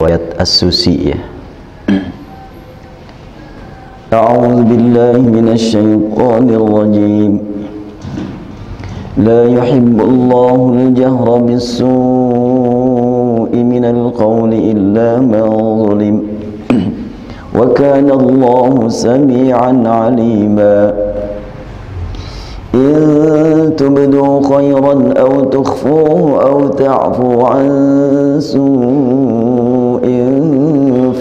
riwayat As-Susi ya. A'udzu billahi minasy syaithanir rajim. La yuhibbullahu al-jahra bis-su'i minal qawli illa man zulim. Wa kana Allahu sami'an 'alima. إن تبدوا خيرا أو تخفوه أو تعفوا عن سوء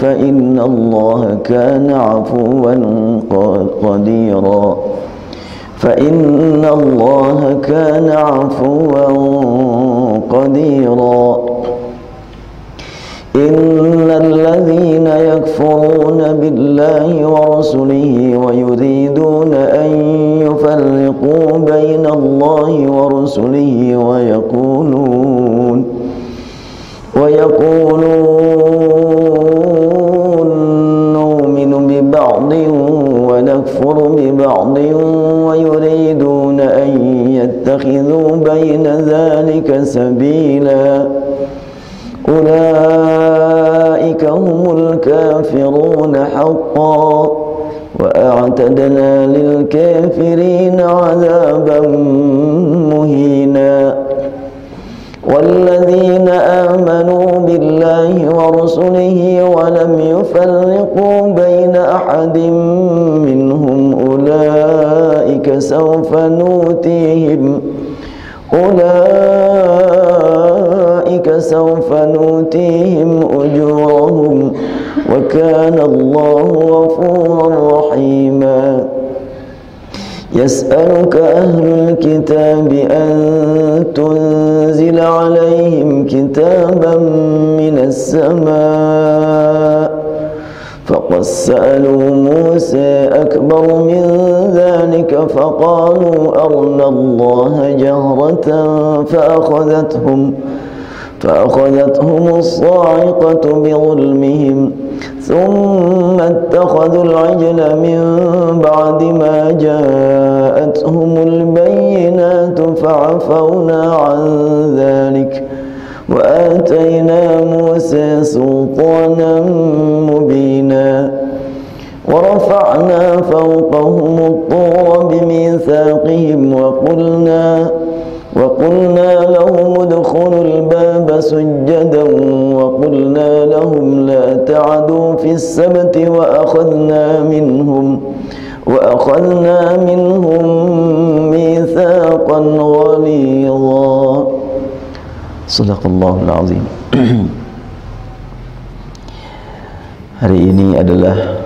فإن الله كان عفوا قديرا فإن الله كان عفوا قديرا إن الذين يكفرون بالله ورسله ويريدون أن يفرقوا بين الله ورسله ويقولون نؤمن ببعض ونكفر ببعض ويريدون أن يتخذوا بين ذلك سبيلا أولئك هم الكافرون حقا وأعتدنا للكافرين عذابا مهينا والذين آمنوا بالله ورسله ولم يفرقوا بين أحد منهم أولئك سوف نؤتيهم أجورهم وكان الله غفورا رحيما يسألك أهل الكتاب أن تنزل عليهم كتابا من السماء فقد سألوا موسى أكبر من ذلك فقالوا أرنا الله جهرة فأخذتهم الصاعقة بظلمهم ثم اتخذوا العجل من بعد ما جاءتهم البينات فعفونا عن ذلك وآتينا موسى سلطانا مبينا ورفعنا فوقهم الطور بميثاقهم وقلنا لهم ادخلوا الباب سجدا وقلنا لهم لا تعدوا في السبت وأخذنا منهم ميثاقا غليظا صدق الله العظيم. Hari ini adalah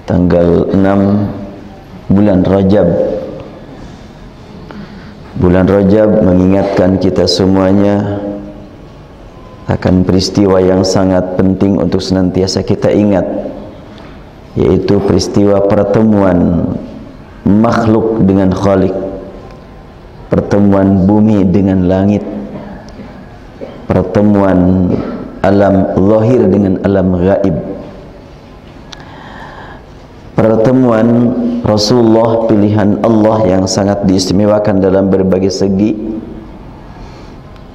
tanggal 6 bulan Rajab. Bulan Rajab mengingatkan kita semuanya akan peristiwa yang sangat penting untuk senantiasa kita ingat, yaitu peristiwa pertemuan makhluk dengan Khalik, pertemuan bumi dengan langit, pertemuan alam zahir dengan alam gaib, pertemuan Rasulullah pilihan Allah yang sangat diistimewakan dalam berbagai segi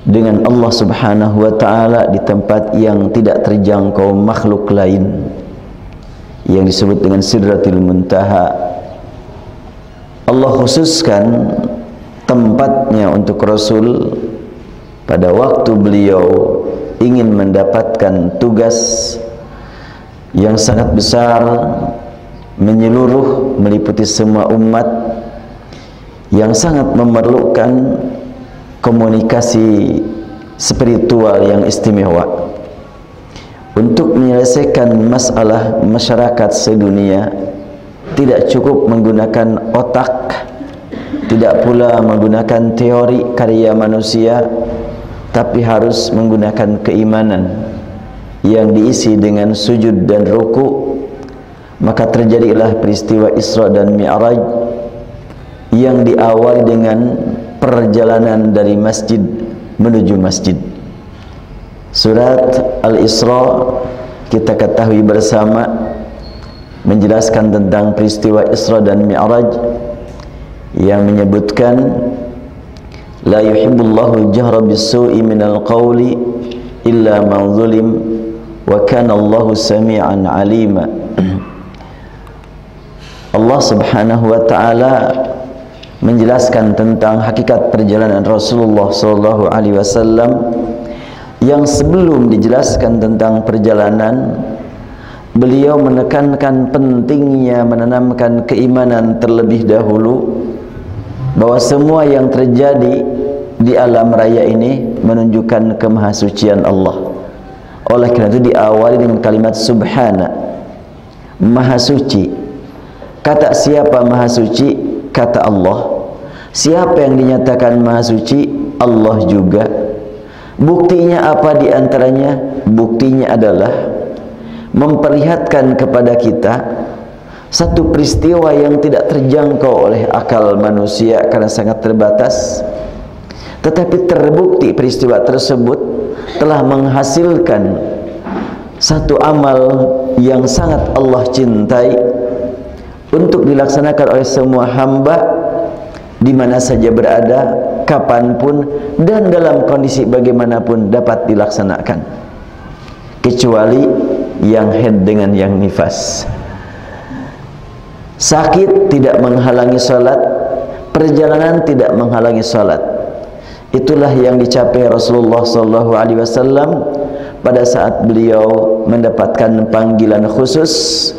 dengan Allah Subhanahu wa ta'ala di tempat yang tidak terjangkau makhluk lain yang disebut dengan Sidratul Muntaha. Allah khususkan tempatnya untuk Rasul pada waktu beliau ingin mendapatkan tugas yang sangat besar menyeluruh meliputi semua umat yang sangat memerlukan komunikasi spiritual yang istimewa untuk menyelesaikan masalah masyarakat sedunia. Tidak cukup menggunakan otak, tidak pula menggunakan teori karya manusia, tapi harus menggunakan keimanan yang diisi dengan sujud dan ruku. Maka terjadilah peristiwa Isra dan Mi'raj yang diawali dengan perjalanan dari masjid menuju masjid. Surat Al-Isra kita ketahui bersama menjelaskan tentang peristiwa Isra dan Mi'raj yang menyebutkan la yuhibbullahu jahra bis-su'i minal qawli illa man zulim wa kana Allahu sami'an 'alima. Allah Subhanahu wa taala menjelaskan tentang hakikat perjalanan Rasulullah sallallahu alaihi wasallam yang sebelum dijelaskan tentang perjalanan, beliau menekankan pentingnya menanamkan keimanan terlebih dahulu, bahwa semua yang terjadi di alam raya ini menunjukkan kemahasucian Allah. Oleh karena itu diawali dengan kalimat subhana, maha suci. Kata siapa maha suci? Kata Allah. Siapa yang dinyatakan maha suci? Allah juga. Buktinya apa di antaranya? Buktinya adalah memperlihatkan kepada kita satu peristiwa yang tidak terjangkau oleh akal manusia karena sangat terbatas, tetapi terbukti peristiwa tersebut telah menghasilkan satu amal yang sangat Allah cintai untuk dilaksanakan oleh semua hamba di mana saja berada, kapanpun dan dalam kondisi bagaimanapun dapat dilaksanakan, kecuali yang haid dengan yang nifas. Sakit tidak menghalangi salat, perjalanan tidak menghalangi salat. Itulah yang dicapai Rasulullah SAW pada saat beliau mendapatkan panggilan khusus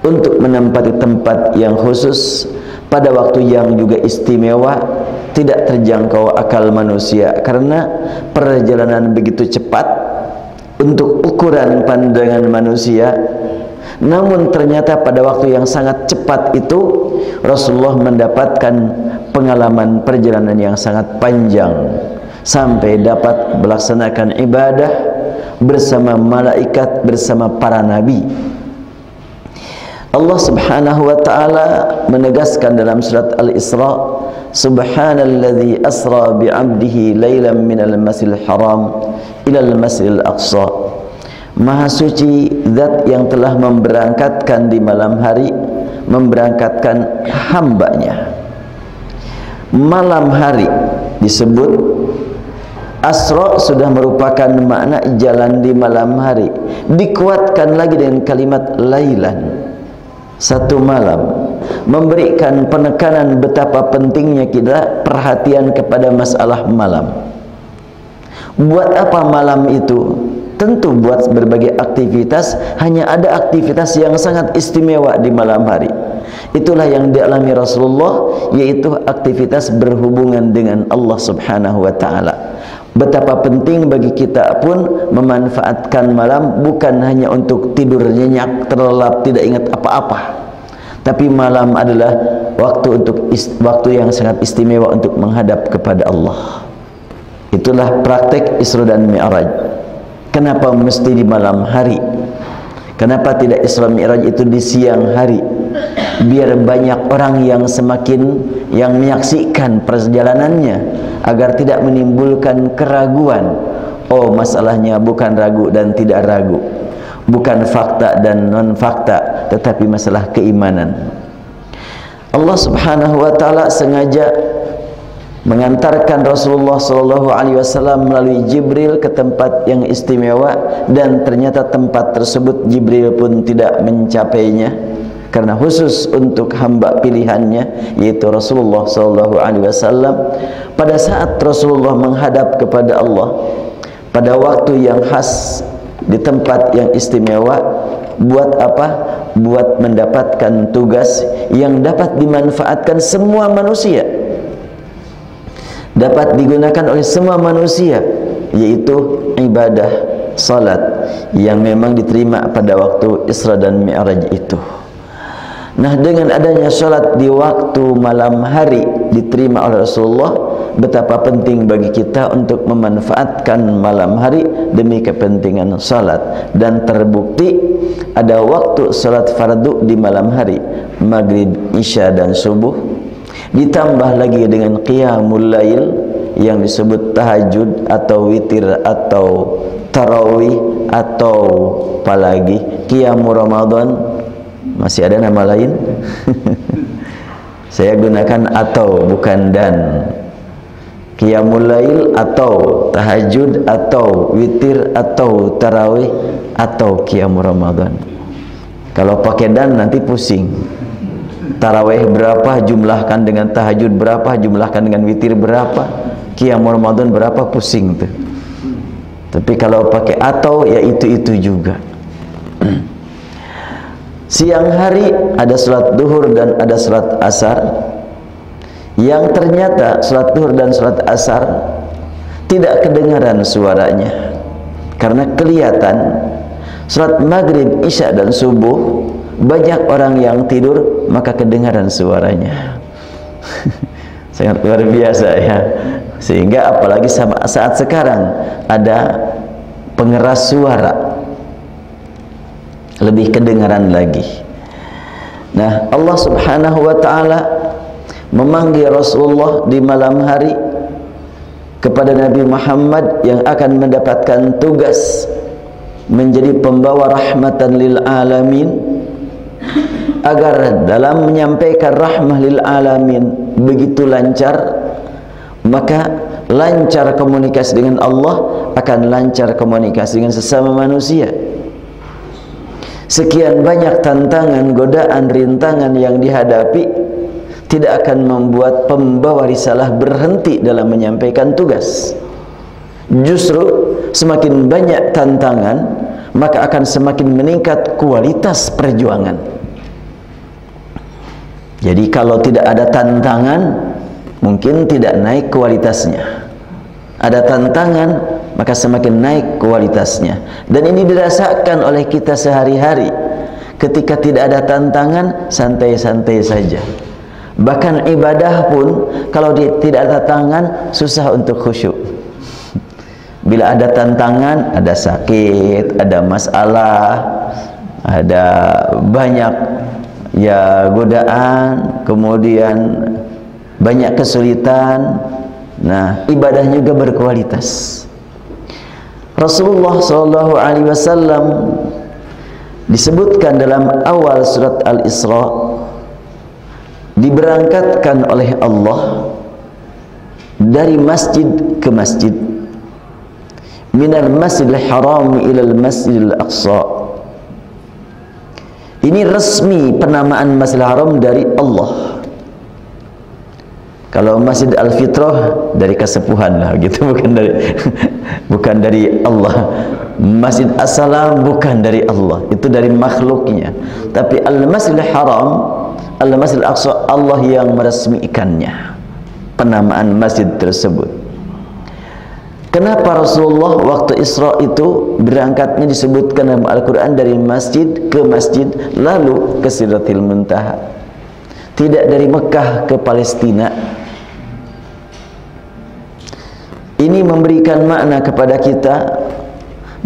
untuk menempati tempat yang khusus pada waktu yang juga istimewa, tidak terjangkau akal manusia karena perjalanan begitu cepat untuk ukuran pandangan manusia. Namun ternyata pada waktu yang sangat cepat itu Rasulullah mendapatkan pengalaman perjalanan yang sangat panjang sampai dapat melaksanakan ibadah bersama malaikat, bersama para nabi. Allah Subhanahu wa taala menegaskan dalam surat Al-Isra, subhanalladzi asra bi'abdihi lailan minal masjidil haram ilal masjidil aqsa. Maha suci zat yang telah memberangkatkan di malam hari, memberangkatkan hambanya. Malam hari disebut asra, sudah merupakan makna jalan di malam hari, dikuatkan lagi dengan kalimat lailan, satu malam, memberikan penekanan betapa pentingnya kita perhatian kepada masalah malam. Buat apa malam itu? Tentu buat berbagai aktivitas. Hanya ada aktivitas yang sangat istimewa di malam hari. Itulah yang dialami Rasulullah, yaitu aktivitas berhubungan dengan Allah Subhanahu wa taala. Betapa penting bagi kita pun memanfaatkan malam, bukan hanya untuk tidur nyenyak, terlelap, tidak ingat apa-apa. Tapi malam adalah waktu yang sangat istimewa untuk menghadap kepada Allah. Itulah praktek Isra dan Mi'raj. Kenapa mesti di malam hari? Kenapa tidak Isra Mi'raj itu di siang hari? Biar banyak orang yang menyaksikan perjalanannya, agar tidak menimbulkan keraguan. Oh, masalahnya bukan ragu dan tidak ragu, bukan fakta dan non fakta, tetapi masalah keimanan. Allah Subhanahu wa taala sengaja mengantarkan Rasulullah SAW melalui Jibril ke tempat yang istimewa, dan ternyata tempat tersebut Jibril pun tidak mencapainya karena khusus untuk hamba pilihannya, yaitu Rasulullah SAW. Pada saat Rasulullah menghadap kepada Allah pada waktu yang khas di tempat yang istimewa, buat apa? Buat mendapatkan tugas yang dapat dimanfaatkan semua manusia, dapat digunakan oleh semua manusia, yaitu ibadah salat yang memang diterima pada waktu Isra dan Mi'raj itu. Nah, dengan adanya salat di waktu malam hari diterima oleh Rasulullah, betapa penting bagi kita untuk memanfaatkan malam hari demi kepentingan salat. Dan terbukti ada waktu salat fardu di malam hari, maghrib, isya dan subuh, ditambah lagi dengan qiyamul lail yang disebut tahajud atau witir atau tarawih atau apalagi qiyamul Ramadan. Masih ada nama lain? Saya gunakan atau, bukan dan. qiyamul lail atau tahajud atau witir atau tarawih atau qiyamul Ramadan. Kalau pakai dan nanti pusing. Tarawih berapa, jumlahkan dengan tahajud berapa, jumlahkan dengan witir berapa, qiyamul Ramadan berapa, pusing tuh. Tapi kalau pakai atau, ya itu juga. Siang hari ada salat duhur dan ada salat asar, yang ternyata salat duhur dan salat asar tidak kedengaran suaranya, karena kelihatan salat maghrib, isya dan subuh banyak orang yang tidur, maka kedengaran suaranya. Sangat luar biasa ya. Sehingga apalagi saat sekarang ada pengeras suara, lebih kedengaran lagi. Nah, Allah Subhanahu wa ta'ala memanggil Rasulullah di malam hari kepada Nabi Muhammad yang akan mendapatkan tugas menjadi pembawa rahmatan lil alamin, agar dalam menyampaikan rahmah lil alamin begitu lancar, maka lancar komunikasi dengan Allah akan lancar komunikasi dengan sesama manusia. Sekian banyak tantangan, godaan, rintangan yang dihadapi tidak akan membuat pembawa risalah berhenti dalam menyampaikan tugas. Justru semakin banyak tantangan, maka akan semakin meningkat kualitas perjuangan. Jadi kalau tidak ada tantangan, mungkin tidak naik kualitasnya. Ada tantangan, maka semakin naik kualitasnya. Dan ini dirasakan oleh kita sehari-hari. Ketika tidak ada tantangan, santai-santai saja. Bahkan ibadah pun, kalau tidak ada tantangan, susah untuk khusyuk. Bila ada tantangan, ada sakit, ada masalah, ada banyak ya godaan, kemudian banyak kesulitan. Nah, ibadah juga berkualitas. Rasulullah SAW disebutkan dalam awal surat Al-Isra, diberangkatkan oleh Allah dari masjid ke masjid, minal masjidil haram ilal masjidil aqsa. Ini resmi penamaan Masjidil Haram dari Allah. Kalau Masjid Al-Fitrah dari kesepuhan lah gitu, bukan dari Allah. Masjid As-Salam bukan dari Allah, itu dari makhluknya. Tapi Al-Masjidil Haram, Al-Masjidil Aqsa, Allah yang meresmikannya, penamaan masjid tersebut. Kenapa Rasulullah waktu Isra itu berangkatnya disebutkan dalam Al-Quran dari masjid ke masjid, lalu ke Sidratil Muntaha, tidak dari Mekah ke Palestina? Ini memberikan makna kepada kita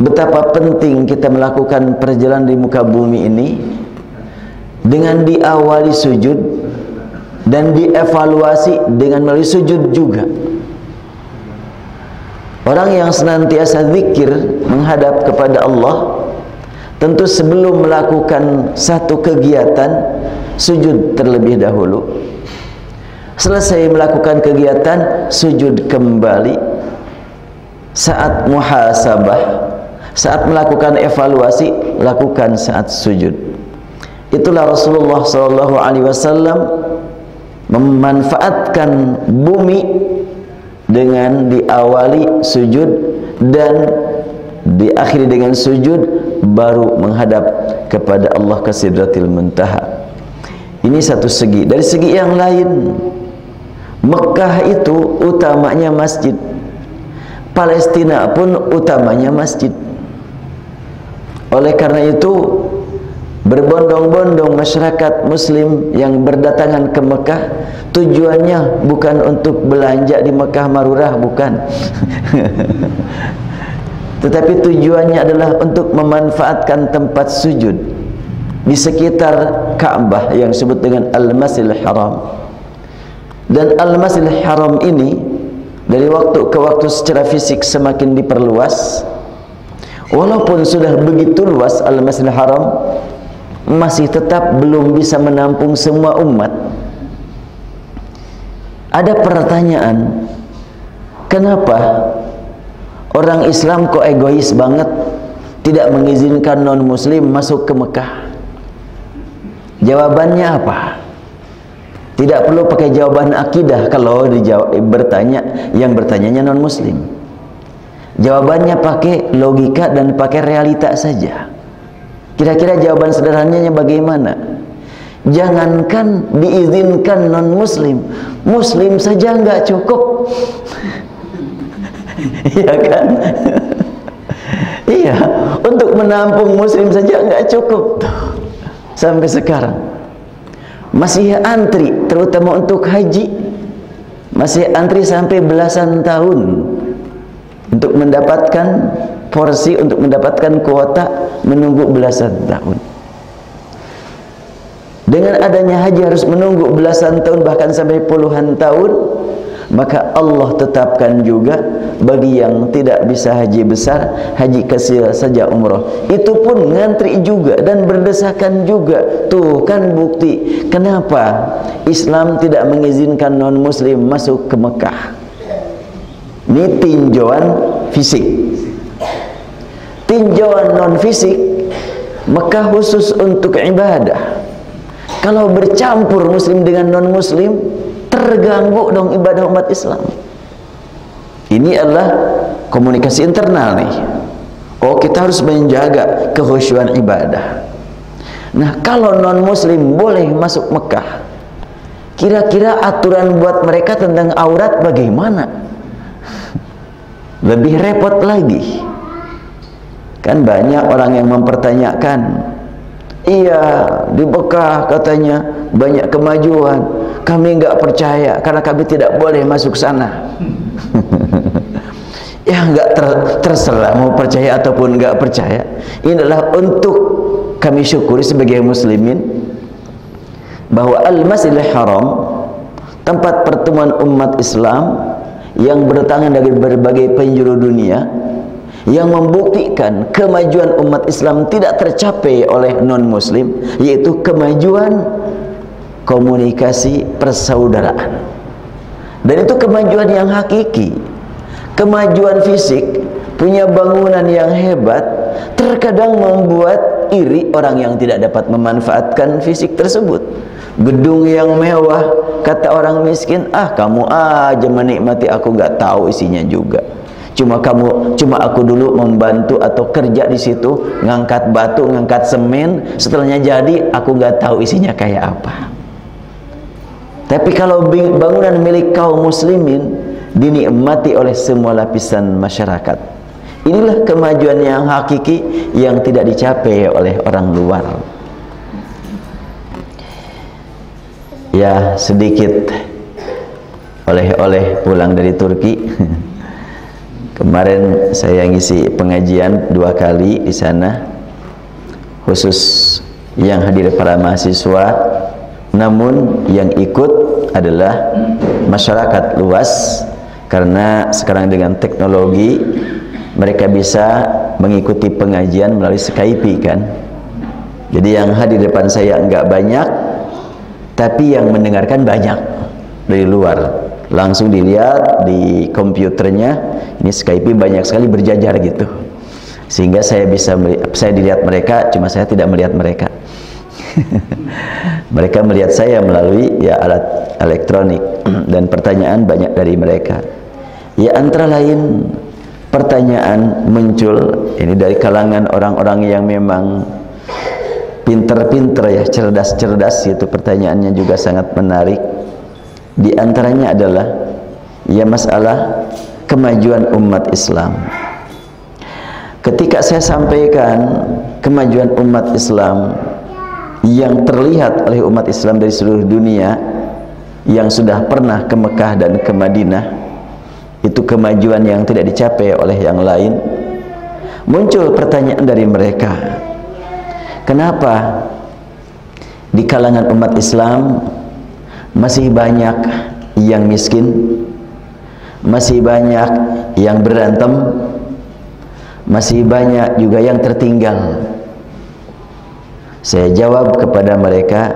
betapa penting kita melakukan perjalanan di muka bumi ini dengan diawali sujud dan dievaluasi dengan melalui sujud juga. Orang yang senantiasa zikir menghadap kepada Allah, tentu sebelum melakukan satu kegiatan, sujud terlebih dahulu. Selesai melakukan kegiatan, sujud kembali. Saat muhasabah, saat melakukan evaluasi, lakukan saat sujud. Itulah Rasulullah SAW memanfaatkan bumi dengan diawali sujud dan diakhiri dengan sujud, baru menghadap kepada Allah ke Sidratil Muntaha. Ini satu segi. Dari segi yang lain, Mekah itu utamanya masjid, Palestina pun utamanya masjid. Oleh karena itu, berbondong-bondong masyarakat muslim yang berdatangan ke Mekah, tujuannya bukan untuk belanja di Mekah Marurah, bukan. Tetapi tujuannya adalah untuk memanfaatkan tempat sujud di sekitar Ka'bah yang disebut dengan Al-Masjidil Haram. Dan Al-Masjidil Haram ini dari waktu ke waktu secara fisik semakin diperluas. Walaupun sudah begitu luas Al-Masjidil Haram, masih tetap belum bisa menampung semua umat. Ada pertanyaan, kenapa orang Islam kok egois banget tidak mengizinkan non-muslim masuk ke Mekah? Jawabannya apa? Tidak perlu pakai jawaban akidah kalau bertanya, yang bertanyanya non-muslim. Jawabannya pakai logika dan pakai realita saja. Kira-kira jawaban sederhananya bagaimana? Jangankan diizinkan non-muslim, muslim saja nggak cukup. Iya kan? Iya, untuk menampung muslim saja nggak cukup. Sampai sekarang masih antri, terutama untuk haji, masih antri sampai belasan tahun untuk mendapatkan porsi, untuk mendapatkan kuota, menunggu belasan tahun. Dengan adanya haji harus menunggu belasan tahun, bahkan sampai puluhan tahun. Maka Allah tetapkan juga bagi yang tidak bisa haji besar, haji kecil saja umroh. Itu pun ngantri juga dan berdesakan juga. Tuh kan bukti kenapa Islam tidak mengizinkan non-muslim masuk ke Mekah. Ini tinjauan fisik. Tinjauan non-fisik, Mekah khusus untuk ibadah. Kalau bercampur muslim dengan non-muslim, terganggu dong ibadah umat Islam. Ini adalah komunikasi internal nih. Oh, kita harus menjaga kekhusyuan ibadah. Nah, kalau non-muslim boleh masuk Mekah, kira-kira aturan buat mereka tentang aurat bagaimana? Lebih repot lagi. Kan banyak orang yang mempertanyakan, iya, di Mekah katanya banyak kemajuan. Kami enggak percaya karena kami tidak boleh masuk sana. Ya enggak terserah mau percaya ataupun enggak percaya. Ini adalah untuk kami syukuri sebagai muslimin bahwa Al-Masjidil Haram, tempat pertemuan umat Islam yang berdatangan dari berbagai penjuru dunia, yang membuktikan kemajuan umat Islam tidak tercapai oleh non-muslim, yaitu kemajuan komunikasi persaudaraan. Dan itu kemajuan yang hakiki. Kemajuan fisik, punya bangunan yang hebat, terkadang membuat iri orang yang tidak dapat memanfaatkan fisik tersebut. Gedung yang mewah, kata orang miskin, ah kamu aja menikmati, aku nggak tahu isinya juga. Cuma aku dulu membantu atau kerja di situ, ngangkat batu, ngangkat semen, setelahnya jadi aku nggak tahu isinya kayak apa. Tapi kalau bangunan milik kaum muslimin dinikmati oleh semua lapisan masyarakat, inilah kemajuan yang hakiki yang tidak dicapai oleh orang luar. Ya, sedikit oleh-oleh pulang dari Turki. Kemarin saya ngisi pengajian 2 kali di sana, khusus yang hadir para mahasiswa, namun yang ikut adalah masyarakat luas, karena sekarang dengan teknologi mereka bisa mengikuti pengajian melalui Skype kan. Jadi yang hadir di depan saya enggak banyak, tapi yang mendengarkan banyak dari luar. Langsung dilihat di komputernya, ini Skype banyak sekali berjajar gitu, sehingga saya bisa saya dilihat mereka, cuma saya tidak melihat mereka. Mereka melihat saya melalui ya alat elektronik. Dan pertanyaan banyak dari mereka. Ya, antara lain pertanyaan muncul ini dari kalangan orang-orang yang memang pinter-pinter ya, cerdas-cerdas, itu pertanyaannya juga sangat menarik. Di antaranya adalah ya masalah kemajuan umat Islam. Ketika saya sampaikan kemajuan umat Islam yang terlihat oleh umat Islam dari seluruh dunia yang sudah pernah ke Mekah dan ke Madinah, itu kemajuan yang tidak dicapai oleh yang lain, muncul pertanyaan dari mereka, kenapa di kalangan umat Islam masih banyak yang miskin, masih banyak yang berantem, masih banyak juga yang tertinggal. Saya jawab kepada mereka,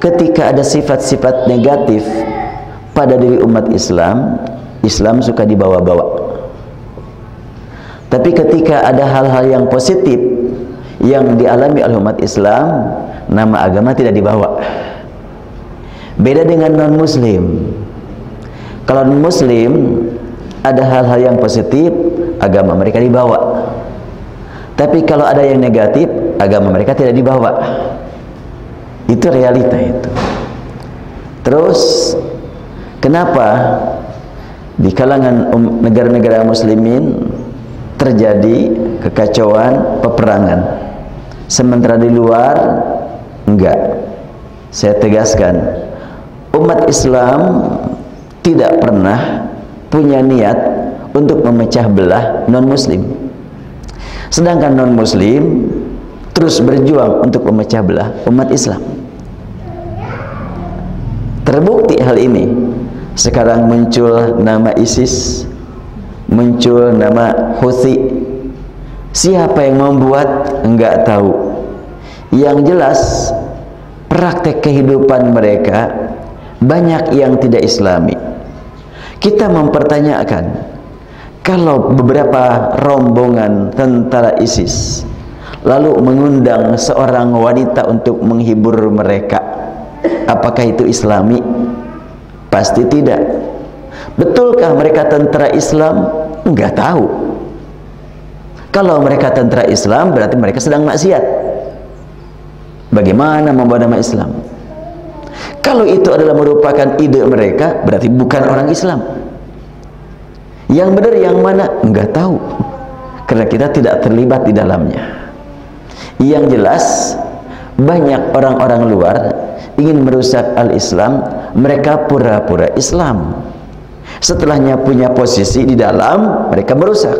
ketika ada sifat-sifat negatif pada diri umat Islam, Islam suka dibawa-bawa. Tapi ketika ada hal-hal yang positif yang dialami oleh umat Islam, nama agama tidak dibawa. Beda dengan non-muslim. Kalau non-muslim ada hal-hal yang positif, agama mereka dibawa. Tapi kalau ada yang negatif, agama mereka tidak dibawa. Itu realita itu. Terus kenapa di kalangan negara-negara muslimin terjadi kekacauan, peperangan, sementara di luar enggak? Saya tegaskan, umat Islam tidak pernah punya niat untuk memecah belah non-muslim, sedangkan non-muslim terus berjuang untuk memecah belah umat Islam. Terbukti hal ini. Sekarang muncul nama ISIS, muncul nama Houthi. Siapa yang membuat? Enggak tahu. Yang jelas praktek kehidupan mereka banyak yang tidak islami. Kita mempertanyakan, kalau beberapa rombongan tentara ISIS lalu mengundang seorang wanita untuk menghibur mereka, apakah itu islami? Pasti tidak. Betulkah mereka tentara Islam? Enggak tahu. Kalau mereka tentara Islam, berarti mereka sedang maksiat. Bagaimana membawa nama Islam? Kalau itu adalah merupakan ide mereka, berarti bukan orang Islam. Yang benar yang mana? Enggak tahu, karena kita tidak terlibat di dalamnya. Yang jelas, banyak orang-orang luar ingin merusak al-Islam, mereka pura-pura Islam. Setelahnya punya posisi di dalam, mereka merusak.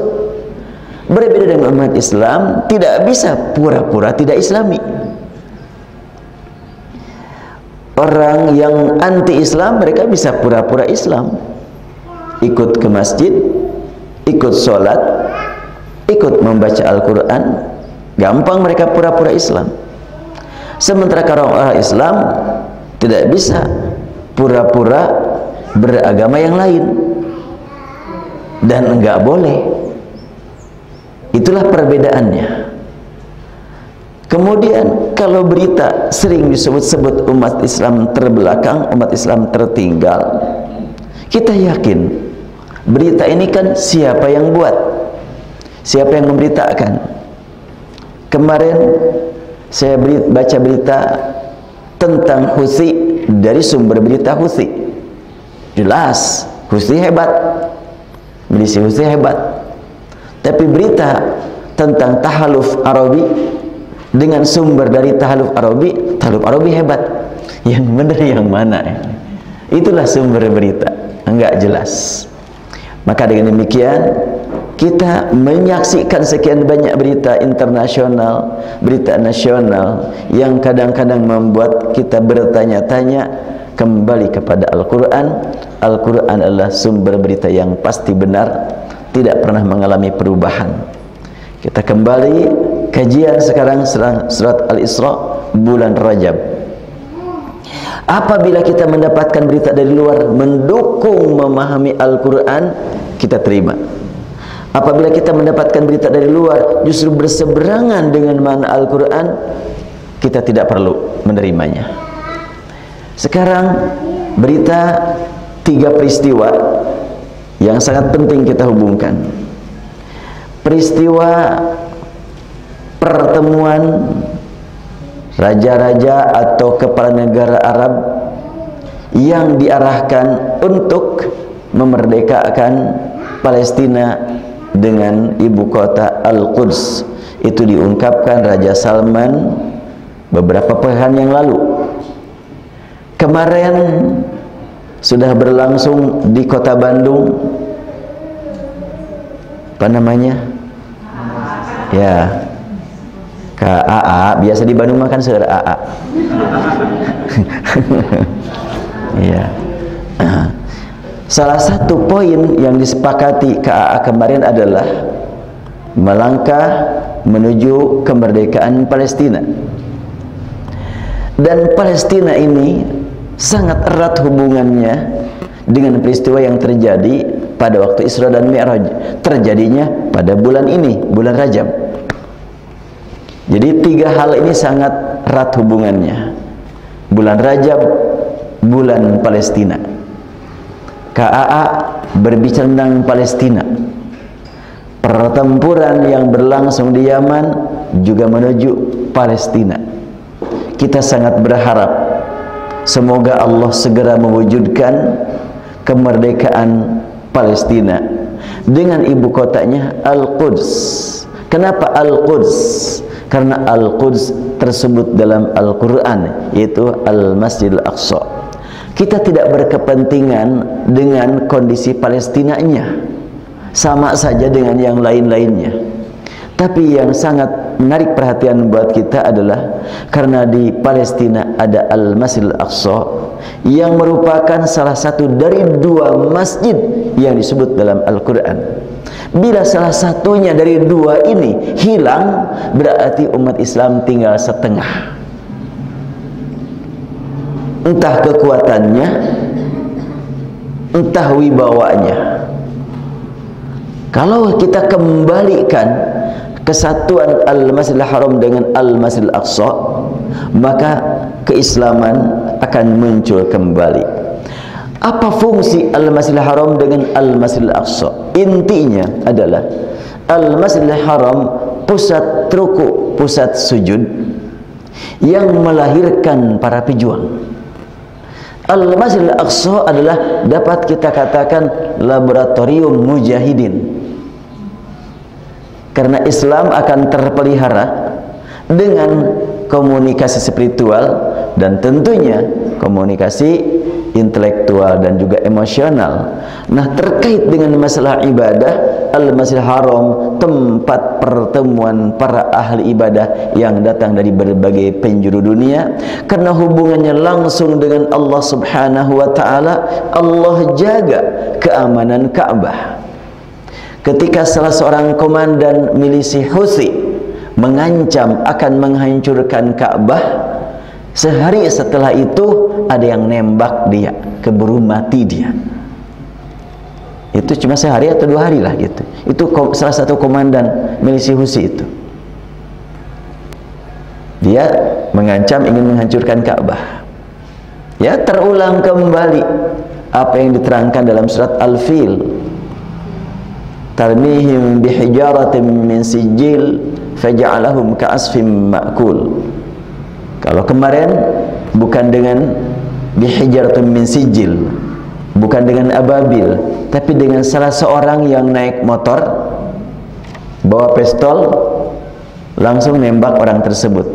Berbeda dengan umat Islam, tidak bisa pura-pura tidak islami. Orang yang anti-Islam, mereka bisa pura-pura Islam, ikut ke masjid, ikut sholat, ikut membaca Al-Quran, gampang mereka pura-pura Islam. Sementara kalau orang Islam tidak bisa pura-pura beragama yang lain, dan enggak boleh. Itulah perbedaannya. Kemudian kalau berita sering disebut-sebut umat Islam terbelakang, umat Islam tertinggal, kita yakin berita ini kan siapa yang buat, siapa yang memberitakan. Kemarin saya baca berita tentang Houthi dari sumber berita Houthi. Jelas Houthi hebat, milisi Houthi hebat. Tapi berita tentang Tahaluf Arabi dengan sumber dari Tahaluf Arabi hebat. Yang benar yang mana? Itulah sumber berita, enggak jelas. Maka dengan demikian kita menyaksikan sekian banyak berita internasional, berita nasional yang kadang-kadang membuat kita bertanya-tanya. Kembali kepada Al-Quran. Al-Quran adalah sumber berita yang pasti benar, tidak pernah mengalami perubahan. Kita kembali kajian sekarang surat Al-Isra, bulan Rajab. Apabila kita mendapatkan berita dari luar mendukung memahami Al-Quran, kita terima. Apabila kita mendapatkan berita dari luar justru berseberangan dengan makna Al-Quran, kita tidak perlu menerimanya. Sekarang berita 3 peristiwa yang sangat penting kita hubungkan. Peristiwa pertemuan raja-raja atau kepala negara Arab yang diarahkan untuk memerdekakan Palestina dengan ibu kota Al-Quds. Itu diungkapkan Raja Salman beberapa pekan yang lalu. Kemarin sudah berlangsung di kota Bandung, apa namanya? Ya, KAA, biasa di Bandung makan seur AA. Iya. Salah satu poin yang disepakati KAA kemarin adalah melangkah menuju kemerdekaan Palestina. Dan Palestina ini sangat erat hubungannya dengan peristiwa yang terjadi pada waktu Isra dan Mi'raj, terjadinya pada bulan ini, bulan Rajab. Jadi tiga hal ini sangat erat hubungannya. Bulan Rajab, bulan Palestina. KAA berbicara tentang Palestina. Pertempuran yang berlangsung di Yaman juga menuju Palestina. Kita sangat berharap semoga Allah segera mewujudkan kemerdekaan Palestina dengan ibu kotanya Al-Quds. Kenapa Al-Quds? Karena Al-Quds tersebut dalam Al-Quran, yaitu Al-Masjidil Aqsa. Kita tidak berkepentingan dengan kondisi Palestinanya, sama saja dengan yang lain-lainnya. Tapi yang sangat menarik perhatian buat kita adalah karena di Palestina ada Al-Masjidil Aqsa yang merupakan salah satu dari dua masjid yang disebut dalam Al-Quran. Bila salah satunya dari dua ini hilang, berarti umat Islam tinggal setengah. Entah kekuatannya, entah wibawanya. Kalau kita kembalikan kesatuan Al-Masjidil Haram dengan Al-Masjidil Aqsa, maka keislaman akan muncul kembali. Apa fungsi Al-Masjidil Haram dengan Al-Masjidil Aqsa? Intinya adalah Al-Masjidil Haram pusat ruku, pusat sujud yang melahirkan para pejuang. Al-Masjidil Aqsa adalah dapat kita katakan laboratorium mujahidin. Karena Islam akan terpelihara dengan komunikasi spiritual dan tentunya komunikasi intelektual dan juga emosional. Nah, terkait dengan masalah ibadah, Al-Masjidil Haram tempat pertemuan para ahli ibadah yang datang dari berbagai penjuru dunia. Karena hubungannya langsung dengan Allah Subhanahu wa ta'ala, Allah jaga keamanan Ka'bah. Ketika salah seorang komandan milisi Houthi mengancam akan menghancurkan Ka'bah, sehari setelah itu ada yang nembak dia, keburu mati dia. Itu cuma sehari atau 2 hari lah gitu. Itu salah satu komandan milisi Houthi itu. Dia mengancam ingin menghancurkan Ka'bah. Ya, terulang kembali apa yang diterangkan dalam surat Al-Fil. Tarmihim bihijaratin min sijil faja'alahum ka'asfim ma'kul. Kalau kemarin bukan dengan bihijaratin min sijil, bukan dengan ababil, tapi dengan salah seorang yang naik motor bawa pistol langsung nembak orang tersebut,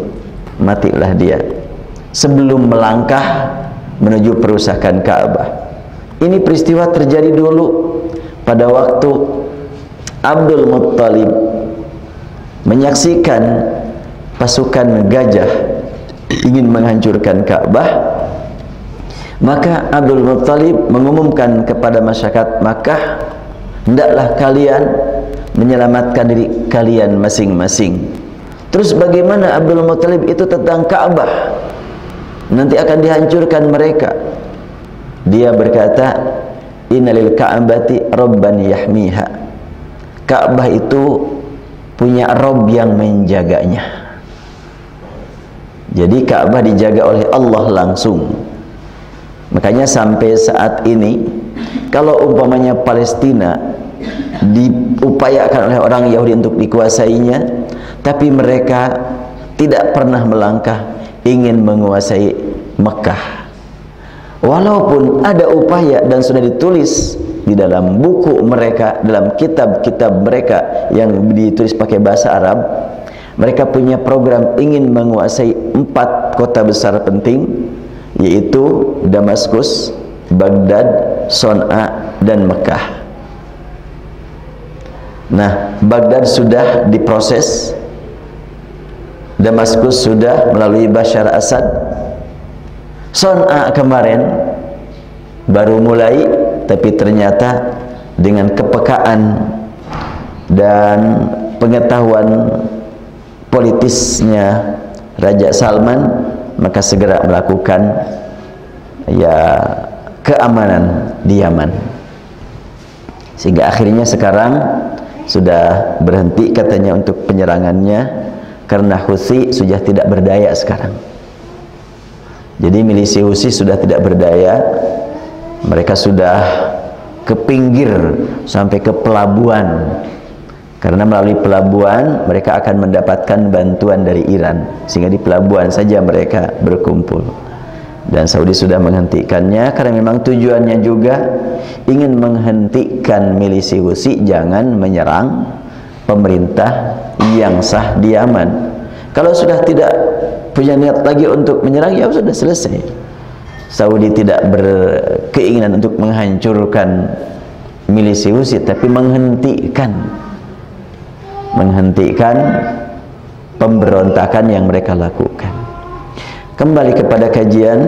matilah dia sebelum melangkah menuju perusakan Ka'bah. Ini peristiwa terjadi dulu pada waktu Abdul Muttalib menyaksikan pasukan gajah ingin menghancurkan Ka'bah. Maka Abdul Muttalib mengumumkan kepada masyarakat Makkah, hendaklah kalian menyelamatkan diri kalian masing-masing. Terus bagaimana Abdul Muttalib itu tentang Ka'bah? Nanti akan dihancurkan mereka. Dia berkata, innalil ka'bati rabban yahmiha. Ka'bah itu punya Rabb yang menjaganya. Jadi Ka'bah dijaga oleh Allah langsung. Makanya sampai saat ini kalau umpamanya Palestina diupayakan oleh orang Yahudi untuk dikuasainya, tapi mereka tidak pernah melangkah ingin menguasai Mekah. Walaupun ada upaya dan sudah ditulis di dalam buku mereka, dalam kitab-kitab mereka yang ditulis pakai bahasa Arab, mereka punya program ingin menguasai 4 kota besar penting, yaitu Damaskus, Baghdad, Son'a, dan Mekah. Nah, Baghdad sudah diproses, Damaskus sudah melalui Bashar Assad, Son'a kemarin baru mulai, tapi ternyata dengan kepekaan dan pengetahuan politisnya Raja Salman, maka segera melakukan keamanan di Yaman. Sehingga akhirnya sekarang sudah berhenti katanya untuk penyerangannya karena Houthi sudah tidak berdaya sekarang. Jadi milisi Houthi sudah tidak berdaya. Mereka sudah ke pinggir sampai ke pelabuhan. Karena melalui pelabuhan mereka akan mendapatkan bantuan dari Iran, sehingga di pelabuhan saja mereka berkumpul. Dan Saudi sudah menghentikannya karena memang tujuannya juga ingin menghentikan milisi Houthi jangan menyerang pemerintah yang sah di Yaman. Kalau sudah tidak punya niat lagi untuk menyerang, ya sudah selesai. Saudi tidak berkeinginan untuk menghancurkan milisi Houthi, tapi menghentikan pemberontakan yang mereka lakukan. Kembali kepada kajian,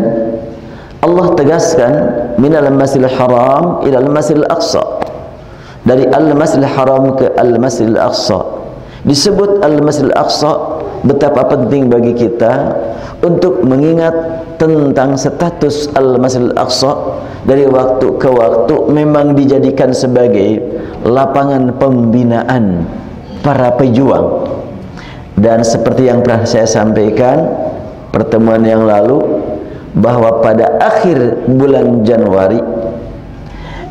Allah tegaskan minal masjidil haram ilal masjidil aqsa, dari al-masjidil haram ke al-masjidil aqsa. Disebut al-masjidil aqsa, betapa penting bagi kita untuk mengingat tentang status al-masjidil aqsa. Dari waktu ke waktu memang dijadikan sebagai lapangan pembinaan para pejuang. Dan seperti yang pernah saya sampaikan pertemuan yang lalu, bahwa pada akhir bulan Januari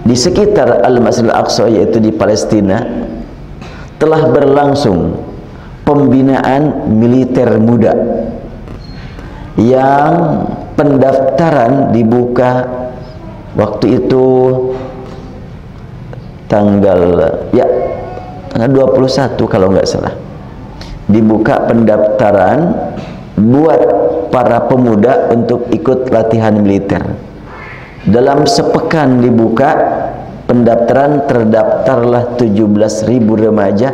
di sekitar Al-Masjidil Aqsa, yaitu di Palestina, telah berlangsung pembinaan militer muda yang pendaftaran dibuka waktu itu tanggal 21 kalau nggak salah, dibuka pendaftaran buat para pemuda untuk ikut latihan militer. Dalam sepekan dibuka pendaftaran, terdaftarlah 17.000 remaja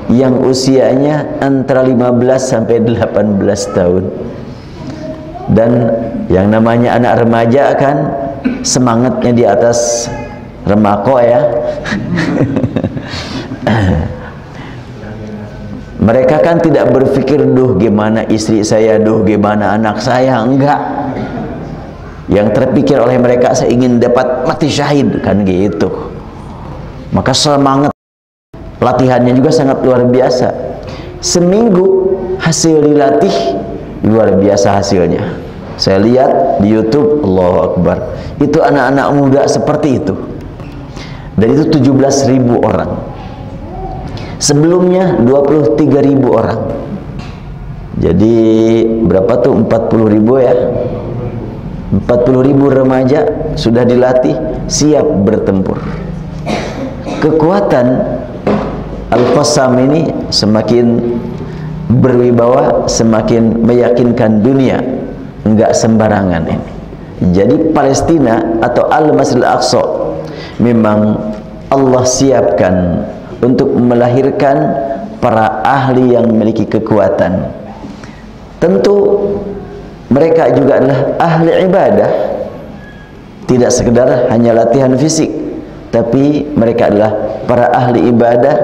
yang usianya antara 15 sampai 18 tahun. Dan yang namanya anak remaja kan semangatnya di atas remako ya. Mereka kan tidak berpikir, duh gimana istri saya, duh gimana anak saya, enggak. Yang terpikir oleh mereka, saya ingin dapat mati syahid, kan gitu. Maka semangat latihannya juga sangat luar biasa. Seminggu hasil dilatih luar biasa hasilnya. Saya lihat di YouTube, Allahu Akbar, itu anak-anak muda seperti itu. Dan itu 17.000 orang. Sebelumnya 23.000 orang. Jadi berapa tuh? 40.000 ya. 40.000 remaja sudah dilatih, siap bertempur. Kekuatan Al-Qassam ini semakin berwibawa, semakin meyakinkan dunia, enggak sembarangan ini. Jadi Palestina atau Al-Masjidil Aqsa memang Allah siapkan untuk melahirkan para ahli yang memiliki kekuatan. Tentu mereka juga adalah ahli ibadah, tidak sekedar hanya latihan fisik, tapi mereka adalah para ahli ibadah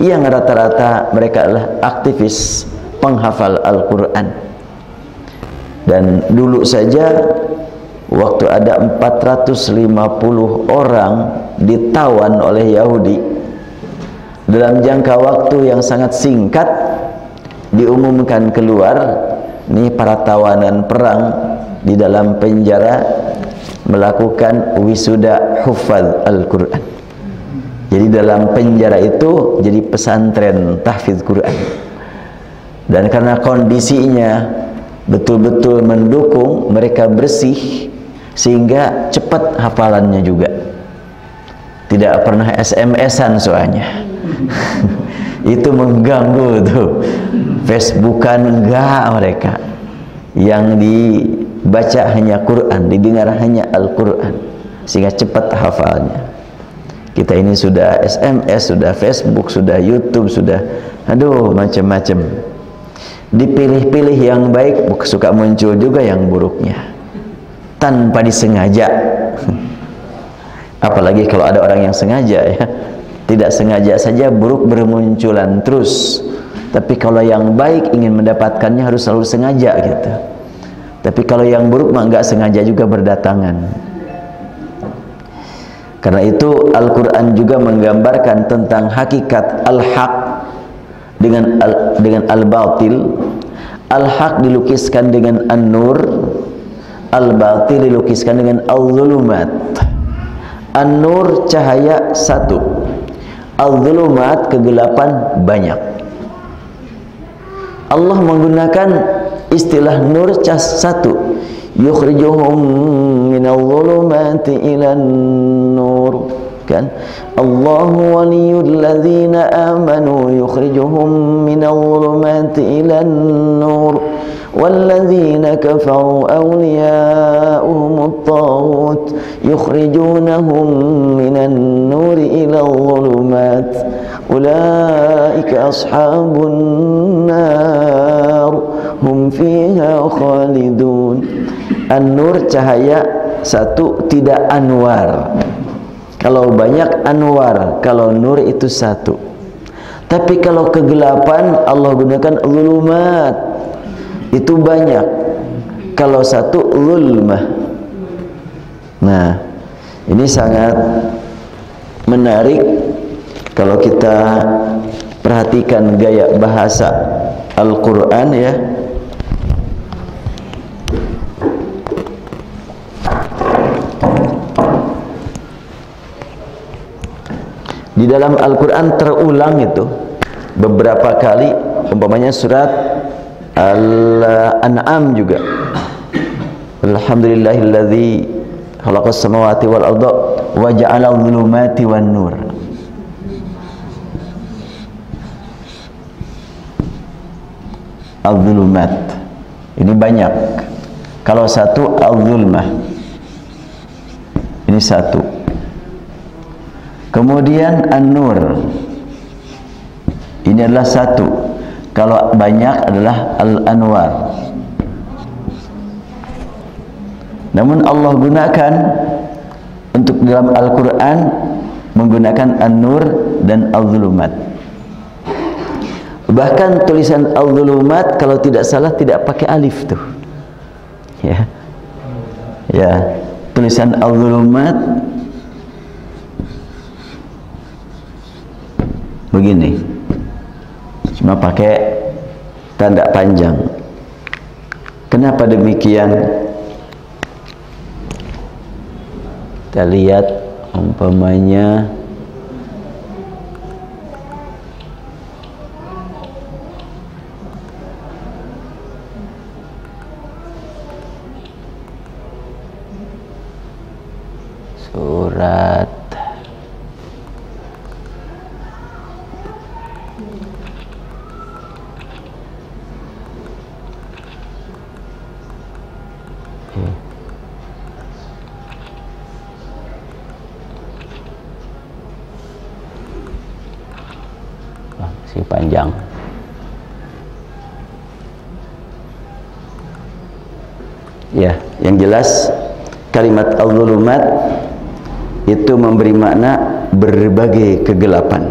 yang rata-rata mereka adalah aktivis penghafal Al-Quran. Dan dulu saja waktu ada 450 orang ditawan oleh Yahudi, dalam jangka waktu yang sangat singkat diumumkan keluar, nih para tawanan perang di dalam penjara melakukan wisuda hufadz Al-Quran. Jadi dalam penjara itu jadi pesantren tahfidz Quran. Dan karena kondisinya betul-betul mendukung, mereka bersih sehingga cepat hafalannya juga. Tidak pernah SMS-an soalnya. Itu mengganggu tuh. Facebookan enggak mereka. Yang dibaca hanya Quran, didengar hanya Al-Quran, sehingga cepat hafalnya. Kita ini sudah SMS, sudah Facebook, sudah YouTube, sudah aduh macam-macam. Dipilih-pilih yang baik, suka muncul juga yang buruknya tanpa disengaja. Apalagi kalau ada orang yang sengaja ya. Tidak sengaja saja buruk bermunculan terus. Tapi kalau yang baik ingin mendapatkannya harus selalu sengaja gitu. Tapi kalau yang buruk mah enggak sengaja juga berdatangan. Karena itu Al-Quran juga menggambarkan tentang hakikat al-haq dengan al-batil. Al-haq dilukiskan dengan an-nur, al-batil dilukiskan dengan al-zulumat. An-nur cahaya satu, al-zulumat kegelapan banyak. Allah menggunakan istilah nur satu, yukhrijuhum minal zulumati ilan nur, kan? Allahu waliyul ladzina amanu yukhrijuhum minal zulumati ilan nur walladzina kafaru awliya'uhumut taghut yukhrijunahum minan nuri ilal zulumat ulaika ashabun nar hum fiha khalidun. An-nur cahaya satu, tidak anwar. Kalau banyak anwar, kalau nur itu satu. Tapi kalau kegelapan Allah gunakan zulumat, itu banyak. Kalau satu zulmah. Nah, ini sangat menarik kalau kita perhatikan gaya bahasa Al-Quran ya. Di dalam Al-Quran terulang itu beberapa kali, umpamanya surat Al-An'am juga. Alhamdulillahilladzi khalaqas samawati wal arda wa ja'ala adh-dhulumati wan nur. Al-dhulumat ini banyak. Kalau satu al-dhulmah ini satu. Kemudian an-nur ini adalah satu. Kalau banyak adalah al-anwar. Namun Allah gunakan untuk dalam Al-Quran menggunakan an-nur dan al-zulumat. Bahkan tulisan al-zulumat kalau tidak salah tidak pakai alif tuh. Ya. Ya, tulisan al-zulumat begini. Cuma pakai tanda panjang. Kenapa demikian? Kita lihat umpamanya surat masih panjang. Ya, yang jelas kalimat al-zulumat itu memberi makna berbagai kegelapan.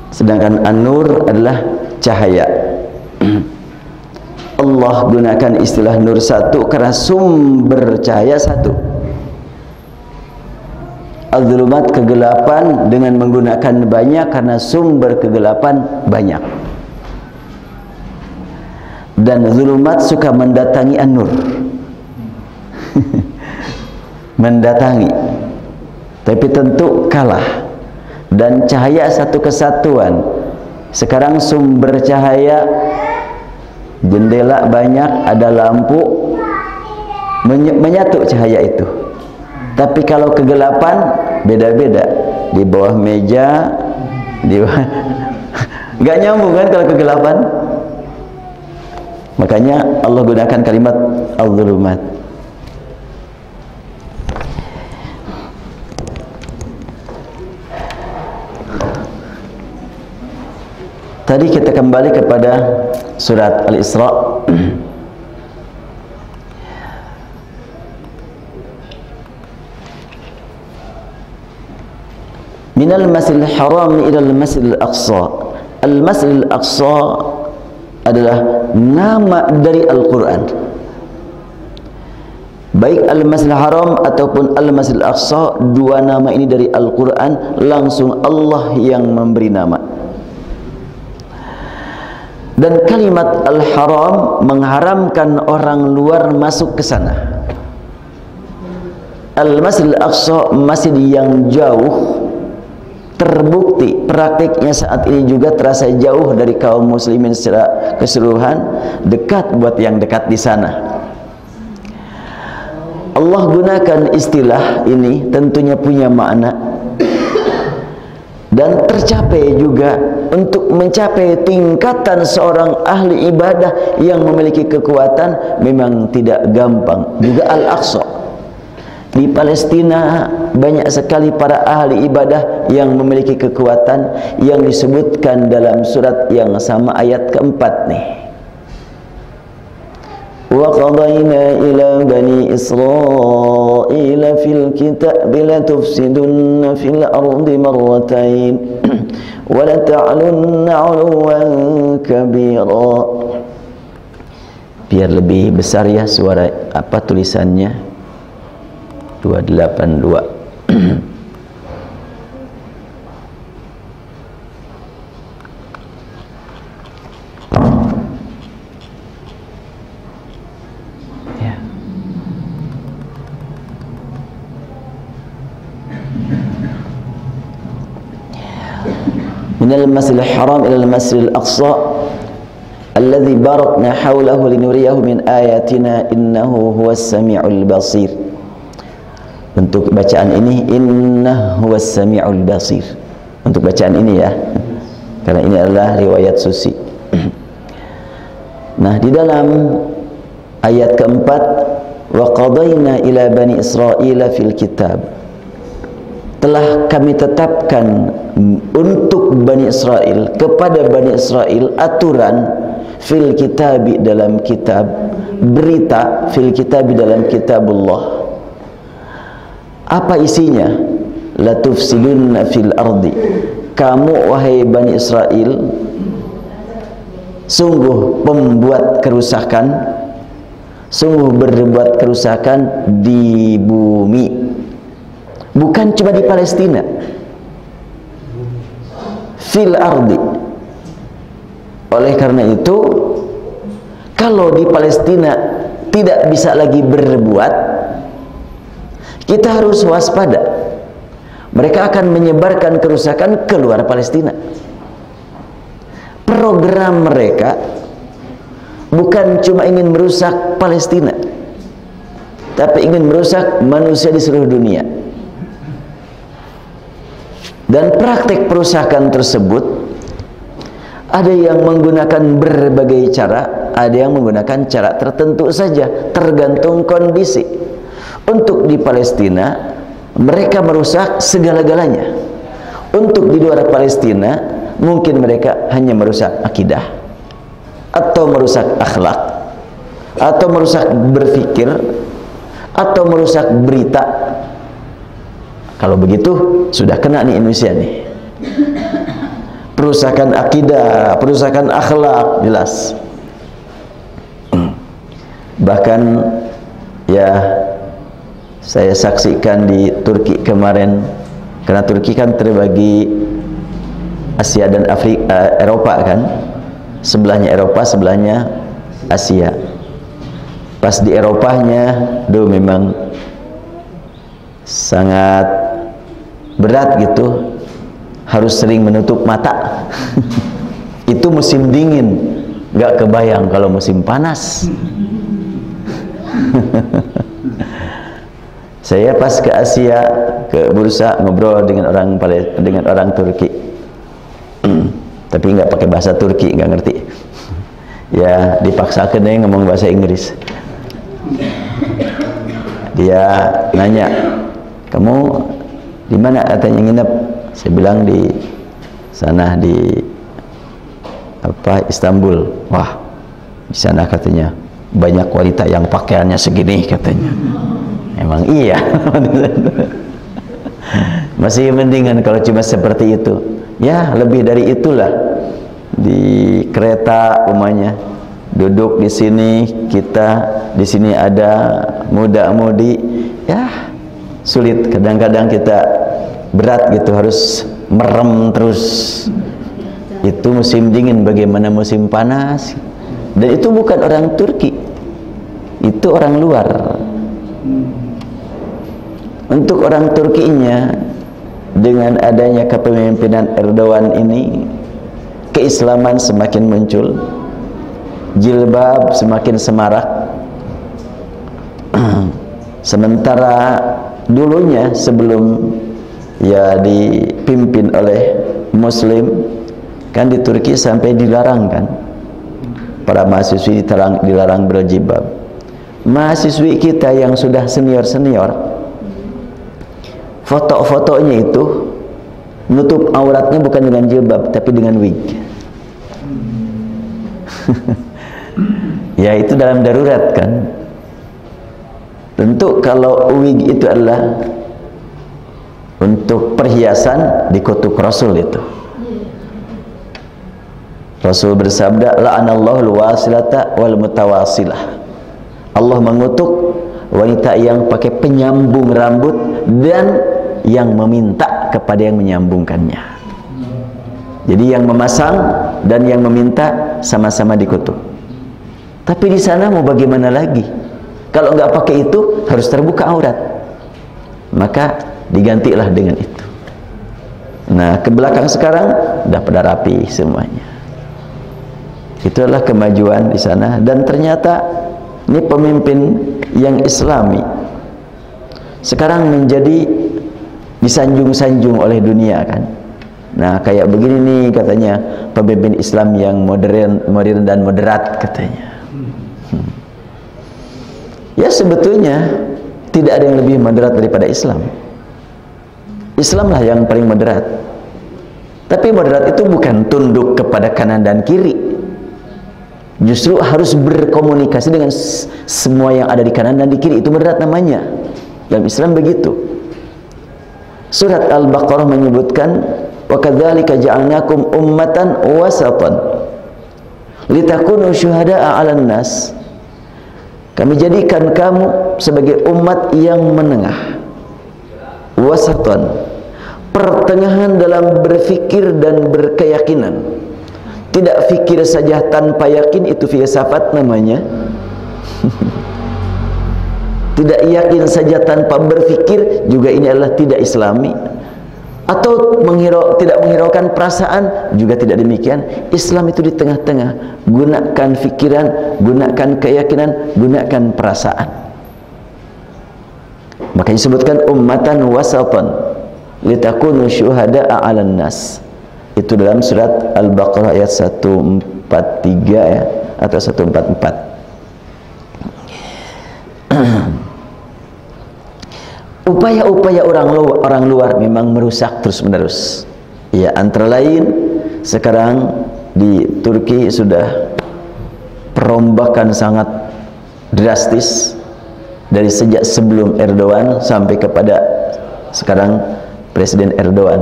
Sedangkan an-nur adalah cahaya. Allah gunakan istilah nur satu karena sumber cahaya satu. Al-zulumat kegelapan dengan menggunakan banyak karena sumber kegelapan banyak. Dan zulumat suka mendatangi an-nur. Mendatangi. Tapi tentu kalah. Dan cahaya satu kesatuan. Sekarang sumber cahaya, jendela banyak, ada lampu, menyatu cahaya itu. Tapi kalau kegelapan beda-beda. Di bawah meja, di bawah nggak nyambung kan kalau kegelapan. Makanya Allah gunakan kalimat al-zulumat. Tadi kita kembali kepada surat Al-Isra. Minal masjidil haram ilal masjidil aqsa. Al-masjidil aqsa adalah nama dari Al-Quran. Baik Al-Masjidil Haram ataupun Al-Masjidil Aqsa, dua nama ini dari Al-Quran langsung Allah yang memberi nama. Dan kalimat Al-Haram mengharamkan orang luar masuk ke sana. Al-Masjidil Aqsa, masjid yang jauh, terbukti praktiknya saat ini juga terasa jauh dari kaum muslimin secara keseluruhan, dekat buat yang dekat di sana. Allah gunakan istilah ini tentunya punya makna dan tercapai juga untuk mencapai tingkatan seorang ahli ibadah yang memiliki kekuatan memang tidak gampang. Juga Al-Aqsa di Palestina banyak sekali para ahli ibadah yang memiliki kekuatan yang disebutkan dalam surat yang sama ayat keempat nih. وَقَضَيْنَا إِلَى بَنِي إِسْرَائِيلَ فِي الْكِتَابِ لَتُفْسِدُنَّ فِي الْأَرْضِ مَرَّتَيْنِ وَلَتَعْلُنَّ عُلُوًّا كَبِيرًا. Biar lebih besar ya suara apa tulisannya 282. Minal masjidil haram ilal masjidil aqsa alladzi barakna hawlahu linuriyahu min ayatina innahu huwas sami'ul basir. Untuk bacaan ini innahu huwas sami'ul basir. Untuk bacaan ini ya, karena ini adalah riwayat susi. Nah, di dalam ayat keempat, wa qadayna ila bani Israila fil kitab, telah kami tetapkan untuk Bani Israel, kepada Bani Israel aturan fil kitabi dalam kitab, berita fil kitabi dalam kitabullah. Apa isinya? La tufsidunna fil ardi, kamu wahai Bani Israel sungguh pembuat kerusakan, sungguh berbuat kerusakan di bumi. Bukan cuma di Palestina, fil ardi. Oleh karena itu, kalau di Palestina tidak bisa lagi berbuat, kita harus waspada. Mereka akan menyebarkan kerusakan keluar Palestina. Program mereka bukan cuma ingin merusak Palestina, tapi ingin merusak manusia di seluruh dunia. Dan praktik perusakan tersebut ada yang menggunakan berbagai cara, ada yang menggunakan cara tertentu saja, tergantung kondisi. Untuk di Palestina mereka merusak segala-galanya. Untuk di luar Palestina mungkin mereka hanya merusak akidah, atau merusak akhlak, atau merusak berpikir, atau merusak berita. Kalau begitu sudah kena nih Indonesia nih. Perusakan akidah, perusakan akhlak, jelas. Bahkan ya saya saksikan di Turki kemarin, karena Turki kan terbagi Asia dan Afrika, Eropa kan. Sebelahnya Eropa, sebelahnya Asia. Pas di Eropanya, memang sangat berat gitu, harus sering menutup mata. Itu musim dingin, nggak kebayang kalau musim panas. Saya pas ke Asia, ke bursa, ngobrol dengan orang Turki, tapi nggak pakai bahasa Turki, nggak ngerti. Ya dipaksakan deh ngomong bahasa Inggris. Dia nanya, kamu di mana katanya nginep? Saya bilang di sana, di apa, Istanbul. Wah, di sana katanya banyak wanita yang pakaiannya segini katanya. Emang iya. Masih mendingan kalau cuma seperti itu. Ya lebih dari itulah. Di kereta umumnya duduk di sini, kita di sini ada muda-mudi, ya sulit. Kadang-kadang kita berat gitu, harus merem terus. Itu musim dingin, bagaimana musim panas? Dan itu bukan orang Turki, itu orang luar. Untuk orang Turkinya, dengan adanya kepemimpinan Erdogan ini, keislaman semakin muncul, jilbab semakin semarak. Sementara dulunya sebelum ya dipimpin oleh Muslim, kan di Turki sampai dilarang kan, para mahasiswi dilarang berjilbab. Mahasiswi kita yang sudah senior-senior, foto-fotonya itu nutup auratnya bukan dengan jilbab tapi dengan wig. Ya itu dalam darurat kan. Tentu kalau wig itu adalah untuk perhiasan, dikutuk Rasul itu. Rasul bersabda, la'anallahu al-wasilata wal mutawasilah. Allah mengutuk wanita yang pakai penyambung rambut dan yang meminta kepada yang menyambungkannya. Jadi yang memasang dan yang meminta sama-sama dikutuk. Tapi di sana mau bagaimana lagi? Kalau nggak pakai itu harus terbuka aurat. Maka digantilah dengan itu. Nah, ke belakang sekarang udah pada rapi semuanya. Itu adalah kemajuan di sana, dan ternyata ini pemimpin yang Islami sekarang menjadi disanjung-sanjung oleh dunia kan. Nah, kayak begini nih katanya pemimpin Islam yang modern dan moderat katanya. Ya sebetulnya tidak ada yang lebih moderat daripada Islam. Islamlah yang paling moderat. Tapi moderat itu bukan tunduk kepada kanan dan kiri. Justru harus berkomunikasi dengan semua yang ada di kanan dan di kiri. Itu moderat namanya. Dalam Islam begitu. Surat Al-Baqarah menyebutkan, wa kadzalika ja'alnakum ummatan wasatan litakunu syuhada'a 'alan nas. Kami jadikan kamu sebagai umat yang menengah, wasatan, pertengahan dalam berfikir dan berkeyakinan. Tidak fikir saja tanpa yakin, itu filsafat namanya. Tidak yakin saja tanpa berfikir, juga ini adalah tidak Islami. Atau tidak menghiraukan perasaan, juga tidak demikian. Islam itu di tengah-tengah. Gunakan fikiran, gunakan keyakinan, gunakan perasaan. Makanya disebutkan ummatan wasatan litakunu syuhada'a 'alan nas. Itu dalam surat Al-Baqarah ayat 143 ya, atau 144. Upaya-upaya orang luar memang merusak terus-menerus. Ya, antara lain sekarang di Turki sudah perombakan sangat drastis dari sejak sebelum Erdogan sampai kepada sekarang Presiden Erdogan.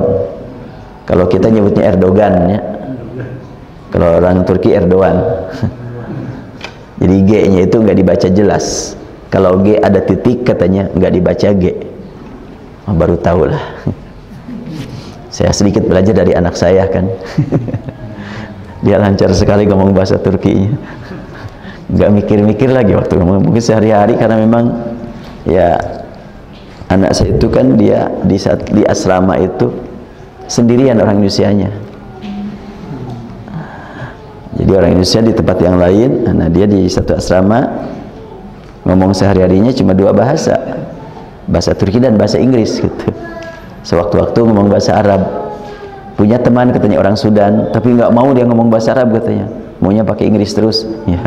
Kalau kita nyebutnya Erdogan ya. Kalau orang Turki Erdogan. Jadi G-nya itu nggak dibaca jelas. Kalau G ada titik katanya nggak dibaca G. Oh, baru tahu lah. Saya sedikit belajar dari anak saya kan. Dia lancar sekali ngomong bahasa Turkinya. Nggak mikir-mikir lagi waktu ngomong. Mungkin sehari-hari karena memang ya anak saya itu kan dia di asrama itu sendirian orang Indonesianya. Jadi orang Indonesia di tempat yang lain, nah dia di satu asrama ngomong sehari-harinya cuma dua bahasa. Bahasa Turki dan bahasa Inggris gitu. Sewaktu-waktu ngomong bahasa Arab. Punya teman katanya orang Sudan, tapi nggak mau dia ngomong bahasa Arab katanya. Maunya pakai Inggris terus ya.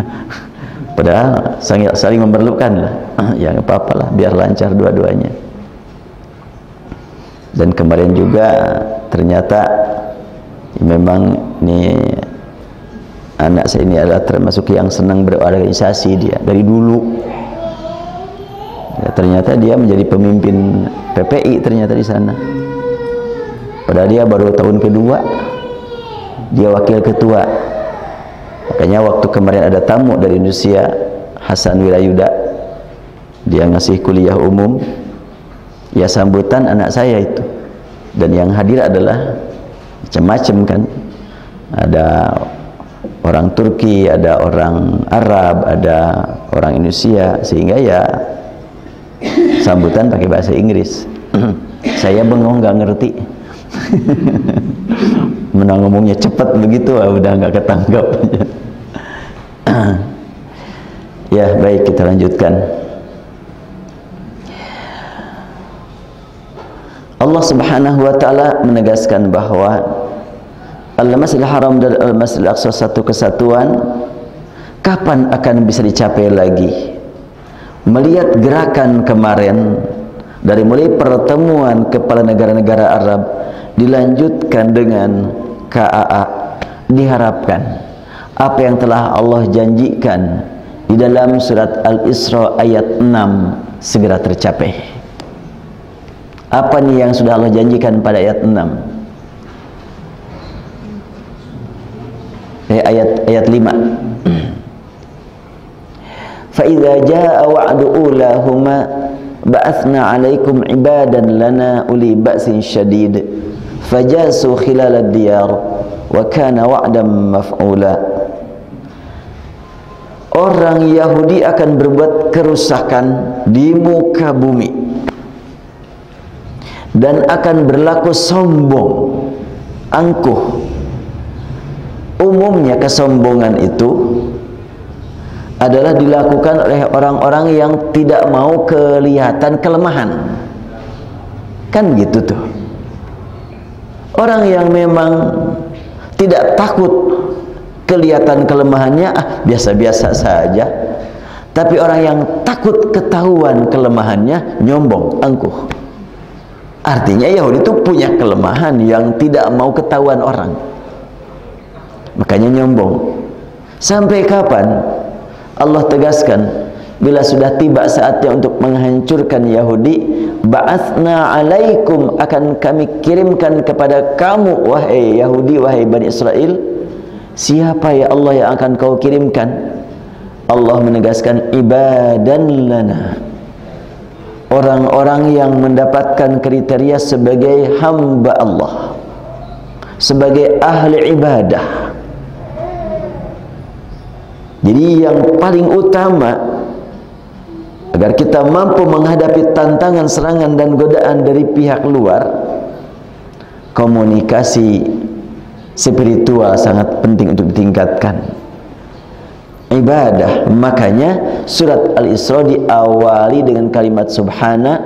Padahal saling memerlukan lah. Ya nggak apa-apa lah, biar lancar dua-duanya. Dan kemarin juga ternyata memang nih anak saya ini adalah termasuk yang senang berorganisasi dia dari dulu. Ya, ternyata dia menjadi pemimpin PPI ternyata di sana. Padahal dia baru tahun kedua, dia wakil ketua. Makanya waktu kemarin ada tamu dari Indonesia, Hasan Wirayuda, dia ngasih kuliah umum, ya sambutan anak saya itu, dan yang hadir adalah macam-macam kan, ada orang Turki, ada orang Arab, ada orang Indonesia, sehingga ya sambutan pakai bahasa Inggris. Saya bengong, nggak ngerti. Menang ngomongnya cepat begitu, udah nggak ketangkap. Ya baik, kita lanjutkan. Allah Subhanahu wa ta'ala menegaskan bahwa Al-Masjidil Haram dan Al-Masjidil Aqsa satu kesatuan. Kapan akan bisa dicapai lagi? Melihat gerakan kemarin, dari mulai pertemuan kepala negara-negara Arab dilanjutkan dengan KAA, diharapkan apa yang telah Allah janjikan di dalam surat Al-Isra ayat 6 segera tercapai. Apa nih yang sudah Allah janjikan pada ayat 6? Ayat 5. Fa idza jaa wa'du ulahuma ba'athna 'alaikum 'ibadan lana uli ba'sin syadid fajasu khilal ad-diyar wa kana wa'dan maf'ula. Orang Yahudi akan berbuat kerusakan di muka bumi dan akan berlaku sombong, angkuh. Umumnya kesombongan itu adalah dilakukan oleh orang-orang yang tidak mau kelihatan kelemahan. Kan gitu tuh. Orang yang memang tidak takut kelihatan kelemahannya, biasa-biasa saja. Tapi orang yang takut ketahuan kelemahannya, nyombong, angkuh. Artinya Yahudi itu punya kelemahan yang tidak mau ketahuan orang. Makanya nyombong. Sampai kapan? Allah tegaskan, bila sudah tiba saatnya untuk menghancurkan Yahudi, ba'athna 'alaikum, akan kami kirimkan kepada kamu wahai Yahudi, wahai Bani Israel. Siapa ya Allah yang akan kau kirimkan? Allah menegaskan, ibadan lana, orang-orang yang mendapatkan kriteria sebagai hamba Allah, sebagai ahli ibadah. Jadi yang paling utama agar kita mampu menghadapi tantangan, serangan dan godaan dari pihak luar, komunikasi spiritual sangat penting untuk ditingkatkan. Ibadah. Makanya surat Al-Isra diawali dengan kalimat subhana,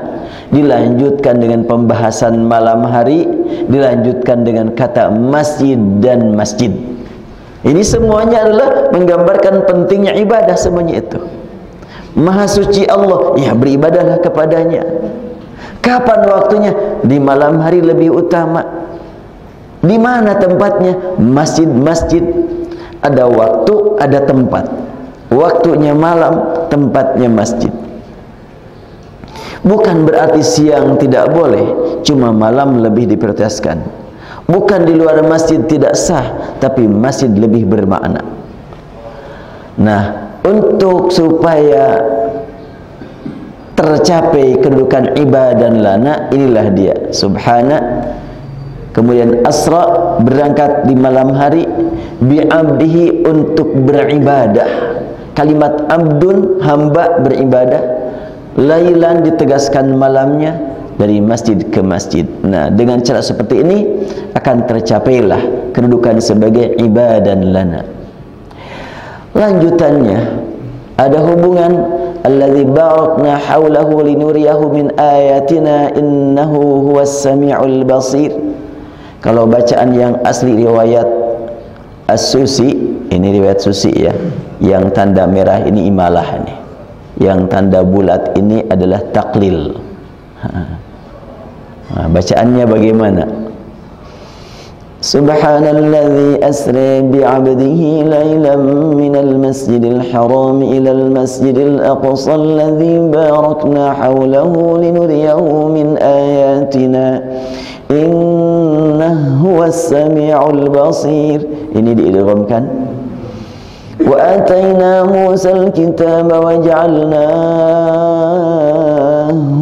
dilanjutkan dengan pembahasan malam hari, dilanjutkan dengan kata masjid dan masjid. Ini semuanya adalah menggambarkan pentingnya ibadah semuanya itu. Maha suci Allah, ya beribadahlah kepadanya. Kapan waktunya? Di malam hari lebih utama. Di mana tempatnya? Masjid-masjid. Ada waktu, ada tempat. Waktunya malam, tempatnya masjid. Bukan berarti siang tidak boleh, cuma malam lebih diprioritaskan. Bukan di luar masjid tidak sah, tapi masjid lebih bermakna. Nah, untuk supaya tercapai kedudukan ibadan lana, inilah dia subhana. Kemudian asra, berangkat di malam hari, bi'abdihi, untuk beribadah. Kalimat abdun, hamba beribadah. Lailan, ditegaskan malamnya, dari masjid ke masjid. Nah, dengan cara seperti ini akan tercapailah kedudukan sebagai ibadan lana. Lanjutannya ada hubungan alladzi barakna haulahu linuriyahu min ayatina innahu huwas samiul basir. Kalau bacaan yang asli riwayat As-Susi, ini riwayat Susi ya, yang tanda merah ini imalah nih, yang tanda bulat ini adalah taklil. Nah, bacaannya bagaimana? Subhanalladzi asra bi'abdihi lailan minal masjidil haram ilal masjidil aqsa alladzi barakna hawlahu linuriyahu min ayatina innahu huwas samiul basir. Ini diidghamkan Wa ataina Musal kitaba wa ja'alna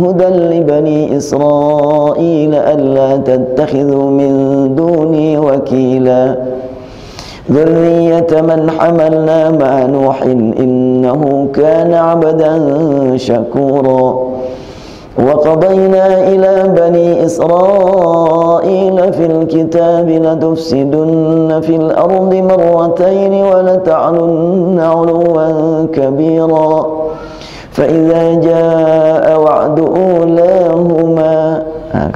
hudan li bani Israil alla tattakhidhu min duni wakila dzurriyyata man hamalna ma'a Nuhin innahu kana 'abdan syakura. وَقَضَيْنَا إِلَى بَنِي إِسْرَائِيلَ فِي الْكِتَابِ لَتُفْسِدُنَّ فِي الْأَرْضِ مَرَّتَيْنِ وَلَتَعْلُنَّ عُلُوًّا كَبِيرًا فَإِذَا جَاءَ وَعْدُ أُولَاهُمَا.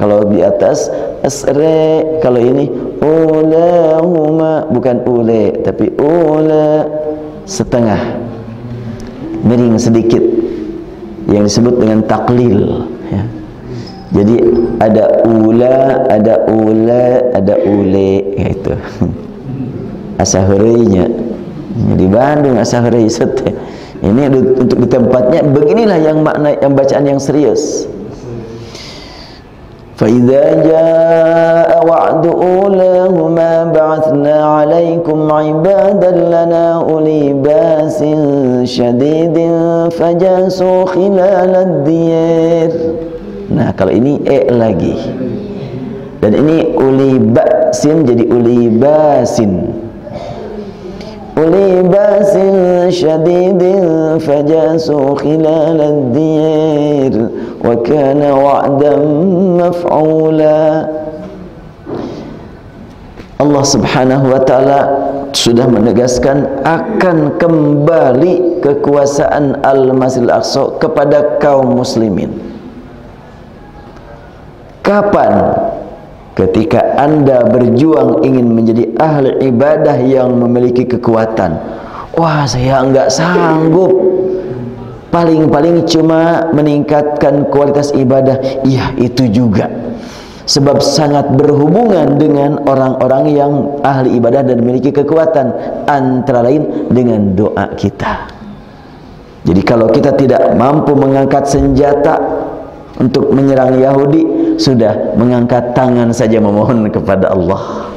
Kalau di atas asre, kalau ini ulahuma, bukan ule tapi ula, setengah miring sedikit, yang disebut dengan taklil ya. Jadi ada ula, ada ule, ada ule gitu. Asaheureunya di Bandung asaheureuy set. Ini untuk di tempatnya beginilah yang makna yang bacaan yang serius. Fa idza jaa wa'du ulahuma ba'athna 'alaikum 'ibadan lana uli basin syadidin fajasu khilalad diyar. Nah, kalau ini lagi. Dan ini uli ba'sin jadi uli basin. Uli basin syadidin fajasu khilalad diyar wa kana wa'dan maf'ula. Allah Subhanahu wa ta'ala sudah menegaskan akan kembali kekuasaan Al-Masjidil Aqsa kepada kaum muslimin. Kapan? Ketika Anda berjuang ingin menjadi ahli ibadah yang memiliki kekuatan. Wah, saya enggak sanggup. Paling-paling cuma meningkatkan kualitas ibadah. Iya, itu juga. Sebab sangat berhubungan dengan orang-orang yang ahli ibadah dan memiliki kekuatan. Antara lain dengan doa kita. Jadi kalau kita tidak mampu mengangkat senjata untuk menyerang Yahudi, sudah mengangkat tangan saja memohon kepada Allah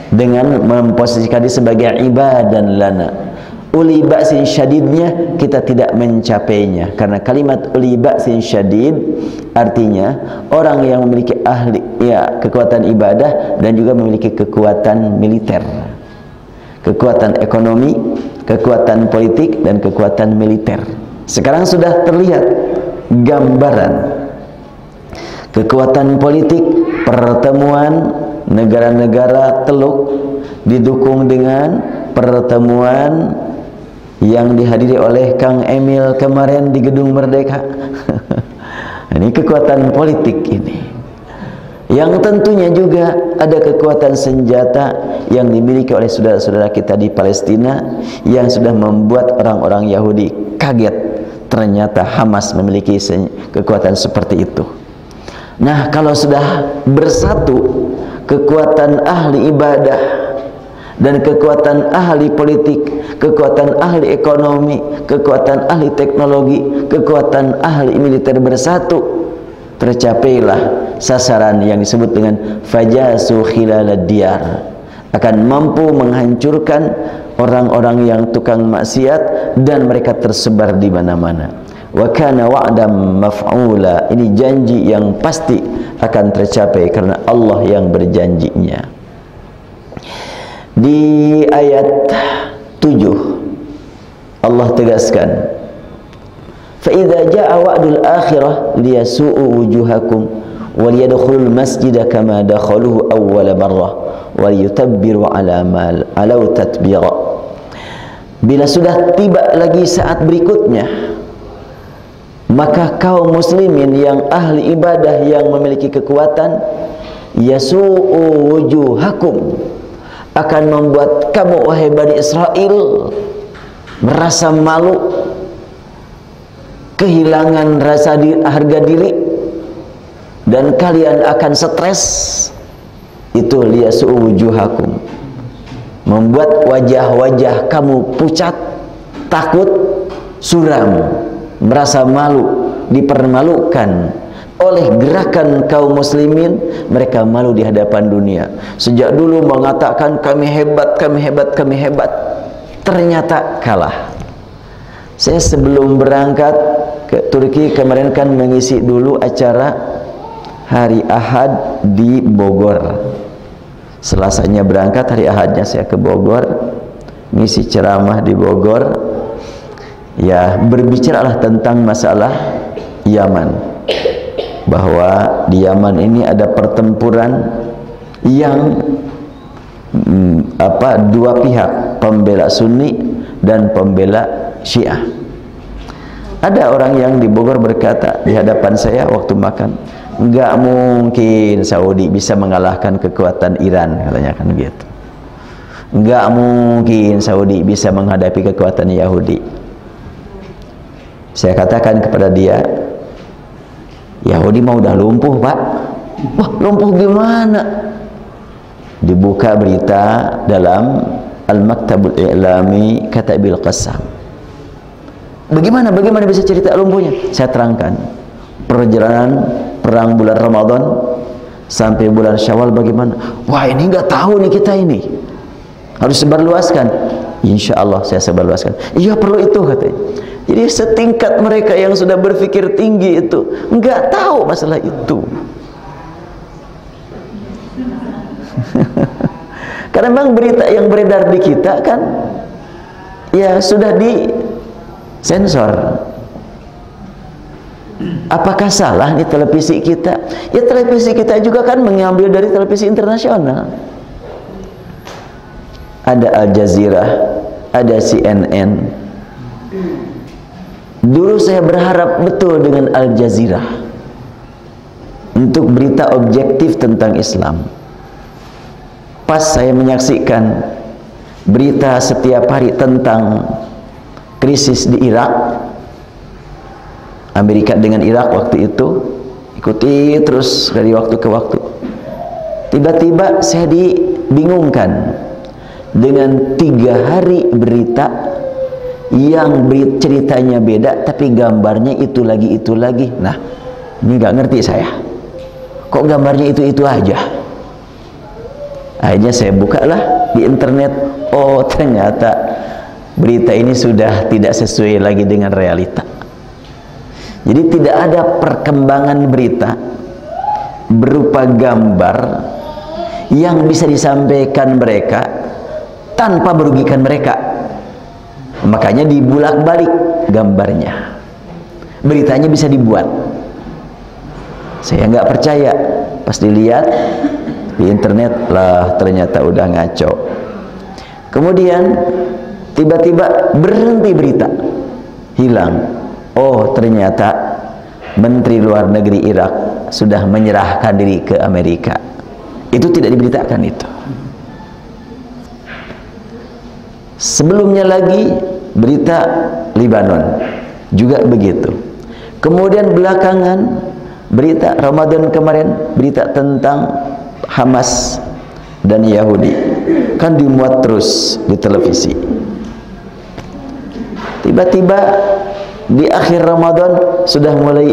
dengan memposisikan diri sebagai ibadan lana. Uli ba'sin syadidnya kita tidak mencapainya, karena kalimat uli ba'sin syadid artinya orang yang memiliki kekuatan ibadah dan juga memiliki kekuatan militer, kekuatan ekonomi, kekuatan politik dan kekuatan militer. Sekarang sudah terlihat gambaran kekuatan politik, pertemuan negara-negara Teluk didukung dengan pertemuan yang dihadiri oleh Kang Emil kemarin di Gedung Merdeka. Ini kekuatan politik ini, yang tentunya juga ada kekuatan senjata yang dimiliki oleh saudara-saudara kita di Palestina yang sudah membuat orang-orang Yahudi kaget. Ternyata Hamas memiliki kekuatan seperti itu. Nah, kalau sudah bersatu kekuatan ahli ibadah dan kekuatan ahli politik, kekuatan ahli ekonomi, kekuatan ahli teknologi, kekuatan ahli militer bersatu, tercapailah sasaran yang disebut dengan fajasu khilalad diyar, akan mampu menghancurkan orang-orang yang tukang maksiat dan mereka tersebar di mana-mana. Wa kana wa'dan maf'ula, ini janji yang pasti akan tercapai karena Allah yang berjanjinya. Di ayat 7 Allah tegaskan, fa idza jaa wa'dul akhirah liyasu'u wujuhakum wa liyadkhulul masjida kama dakhaluhu awwala marrah wa liyutabbiru ala ma alau tatbira. Bila sudah tiba lagi saat berikutnya, maka kaum muslimin yang ahli ibadah yang memiliki kekuatan yasu'u wujuhakum, akan membuat kamu wahai Bani Israel merasa malu, kehilangan rasa harga diri, dan kalian akan stres. Itu liyasu'u wujuhakum, membuat wajah-wajah kamu pucat, takut, suram, merasa malu, dipermalukan oleh gerakan kaum muslimin. Mereka malu di hadapan dunia. Sejak dulu mengatakan kami hebat, kami hebat, kami hebat. ternyata kalah. Saya sebelum berangkat ke Turki kemarin kan mengisi dulu acara hari Ahad di Bogor. Selasanya berangkat, hari Ahadnya saya ke Bogor, ngisi ceramah di Bogor. Ya, berbicaralah tentang masalah Yaman, bahwa di Yaman ini ada pertempuran yang dua pihak, pembela Sunni dan pembela Syiah. Ada orang yang di Bogor berkata di hadapan saya waktu makan, enggak mungkin Saudi bisa mengalahkan kekuatan Iran, katanya kan gitu. Enggak mungkin Saudi bisa menghadapi kekuatan Yahudi. Saya katakan kepada dia, Yahudi mau udah lumpuh, Pak. Wah, lumpuh gimana? Dibuka berita dalam Al-Maktabul I'lami Katabil Qassam. Bagaimana bisa cerita lumpuhnya? Saya terangkan perjalanan perang bulan Ramadan sampai bulan Syawal bagaimana. Wah, ini nggak tahu nih kita ini, harus sebarluaskan. Insya Allah saya sebarluaskan. Iya, perlu itu, katanya. Jadi setingkat mereka yang sudah berpikir tinggi itu nggak tahu masalah itu. Karena memang berita yang beredar di kita kan ya sudah di sensor. Apakah salah nih televisi kita? Ya, televisi kita juga kan mengambil dari televisi internasional. Ada Al Jazeera, ada CNN. Dulu saya berharap betul dengan Al Jazeera untuk berita objektif tentang Islam. Pas saya menyaksikan berita setiap hari tentang krisis di Irak, Amerika dengan Irak waktu itu, ikuti terus dari waktu ke waktu. Tiba-tiba saya dibingungkan dengan 3 hari berita yang ceritanya beda tapi gambarnya itu lagi. Nah, ini nggak ngerti saya, kok gambarnya itu aja. Akhirnya saya bukalah di internet, oh ternyata berita ini sudah tidak sesuai lagi dengan realita. Jadi tidak ada perkembangan berita berupa gambar yang bisa disampaikan mereka tanpa merugikan mereka. Makanya dibulak-balik gambarnya, beritanya bisa dibuat. Saya nggak percaya, pas dilihat di internet lah ternyata udah ngaco. Kemudian tiba-tiba berhenti berita, hilang. Oh, ternyata Menteri Luar Negeri Irak sudah menyerahkan diri ke Amerika. Itu tidak diberitakan itu. Sebelumnya lagi berita Libanon juga begitu. Kemudian belakangan berita Ramadan kemarin, berita tentang Hamas dan Yahudi kan dimuat terus di televisi. Tiba-tiba di akhir Ramadan sudah mulai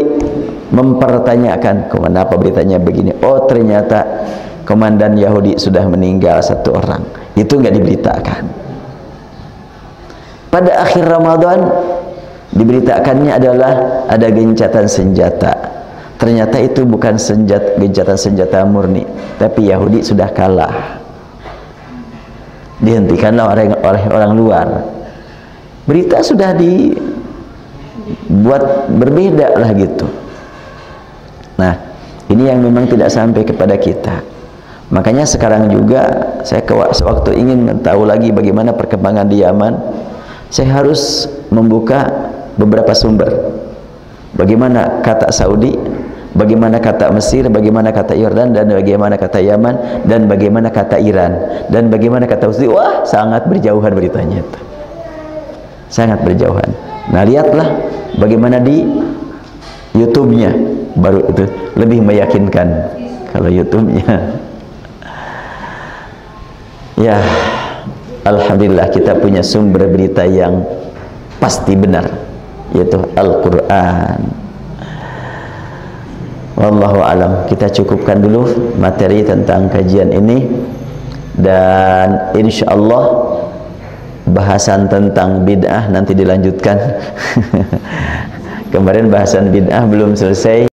mempertanyakan, kenapa beritanya begini? Oh, ternyata komandan Yahudi sudah meninggal 1 orang. Itu nggak diberitakan. Pada akhir Ramadan diberitakannya adalah ada gencatan senjata. Ternyata itu bukan gencatan senjata murni, tapi Yahudi sudah kalah. Dihentikanlah oleh orang luar. Berita sudah dibuat berbeda lah gitu. Nah, ini yang memang tidak sampai kepada kita. Makanya sekarang juga saya sewaktu ingin tahu lagi bagaimana perkembangan di Yaman, saya harus membuka beberapa sumber. Bagaimana kata Saudi, bagaimana kata Mesir, bagaimana kata Yordan, dan bagaimana kata Yaman, dan bagaimana kata Iran, dan bagaimana kata Saudi. Wah, sangat berjauhan beritanya itu. Sangat berjauhan. Nah, lihatlah bagaimana di YouTube-nya, baru itu lebih meyakinkan kalau YouTube-nya. Ya, alhamdulillah kita punya sumber berita yang pasti benar, yaitu Al-Quran. Wallahu alam. Kita cukupkan dulu materi tentang kajian ini, dan insya Allah bahasan tentang bid'ah nanti dilanjutkan. Kemarin bahasan bid'ah belum selesai.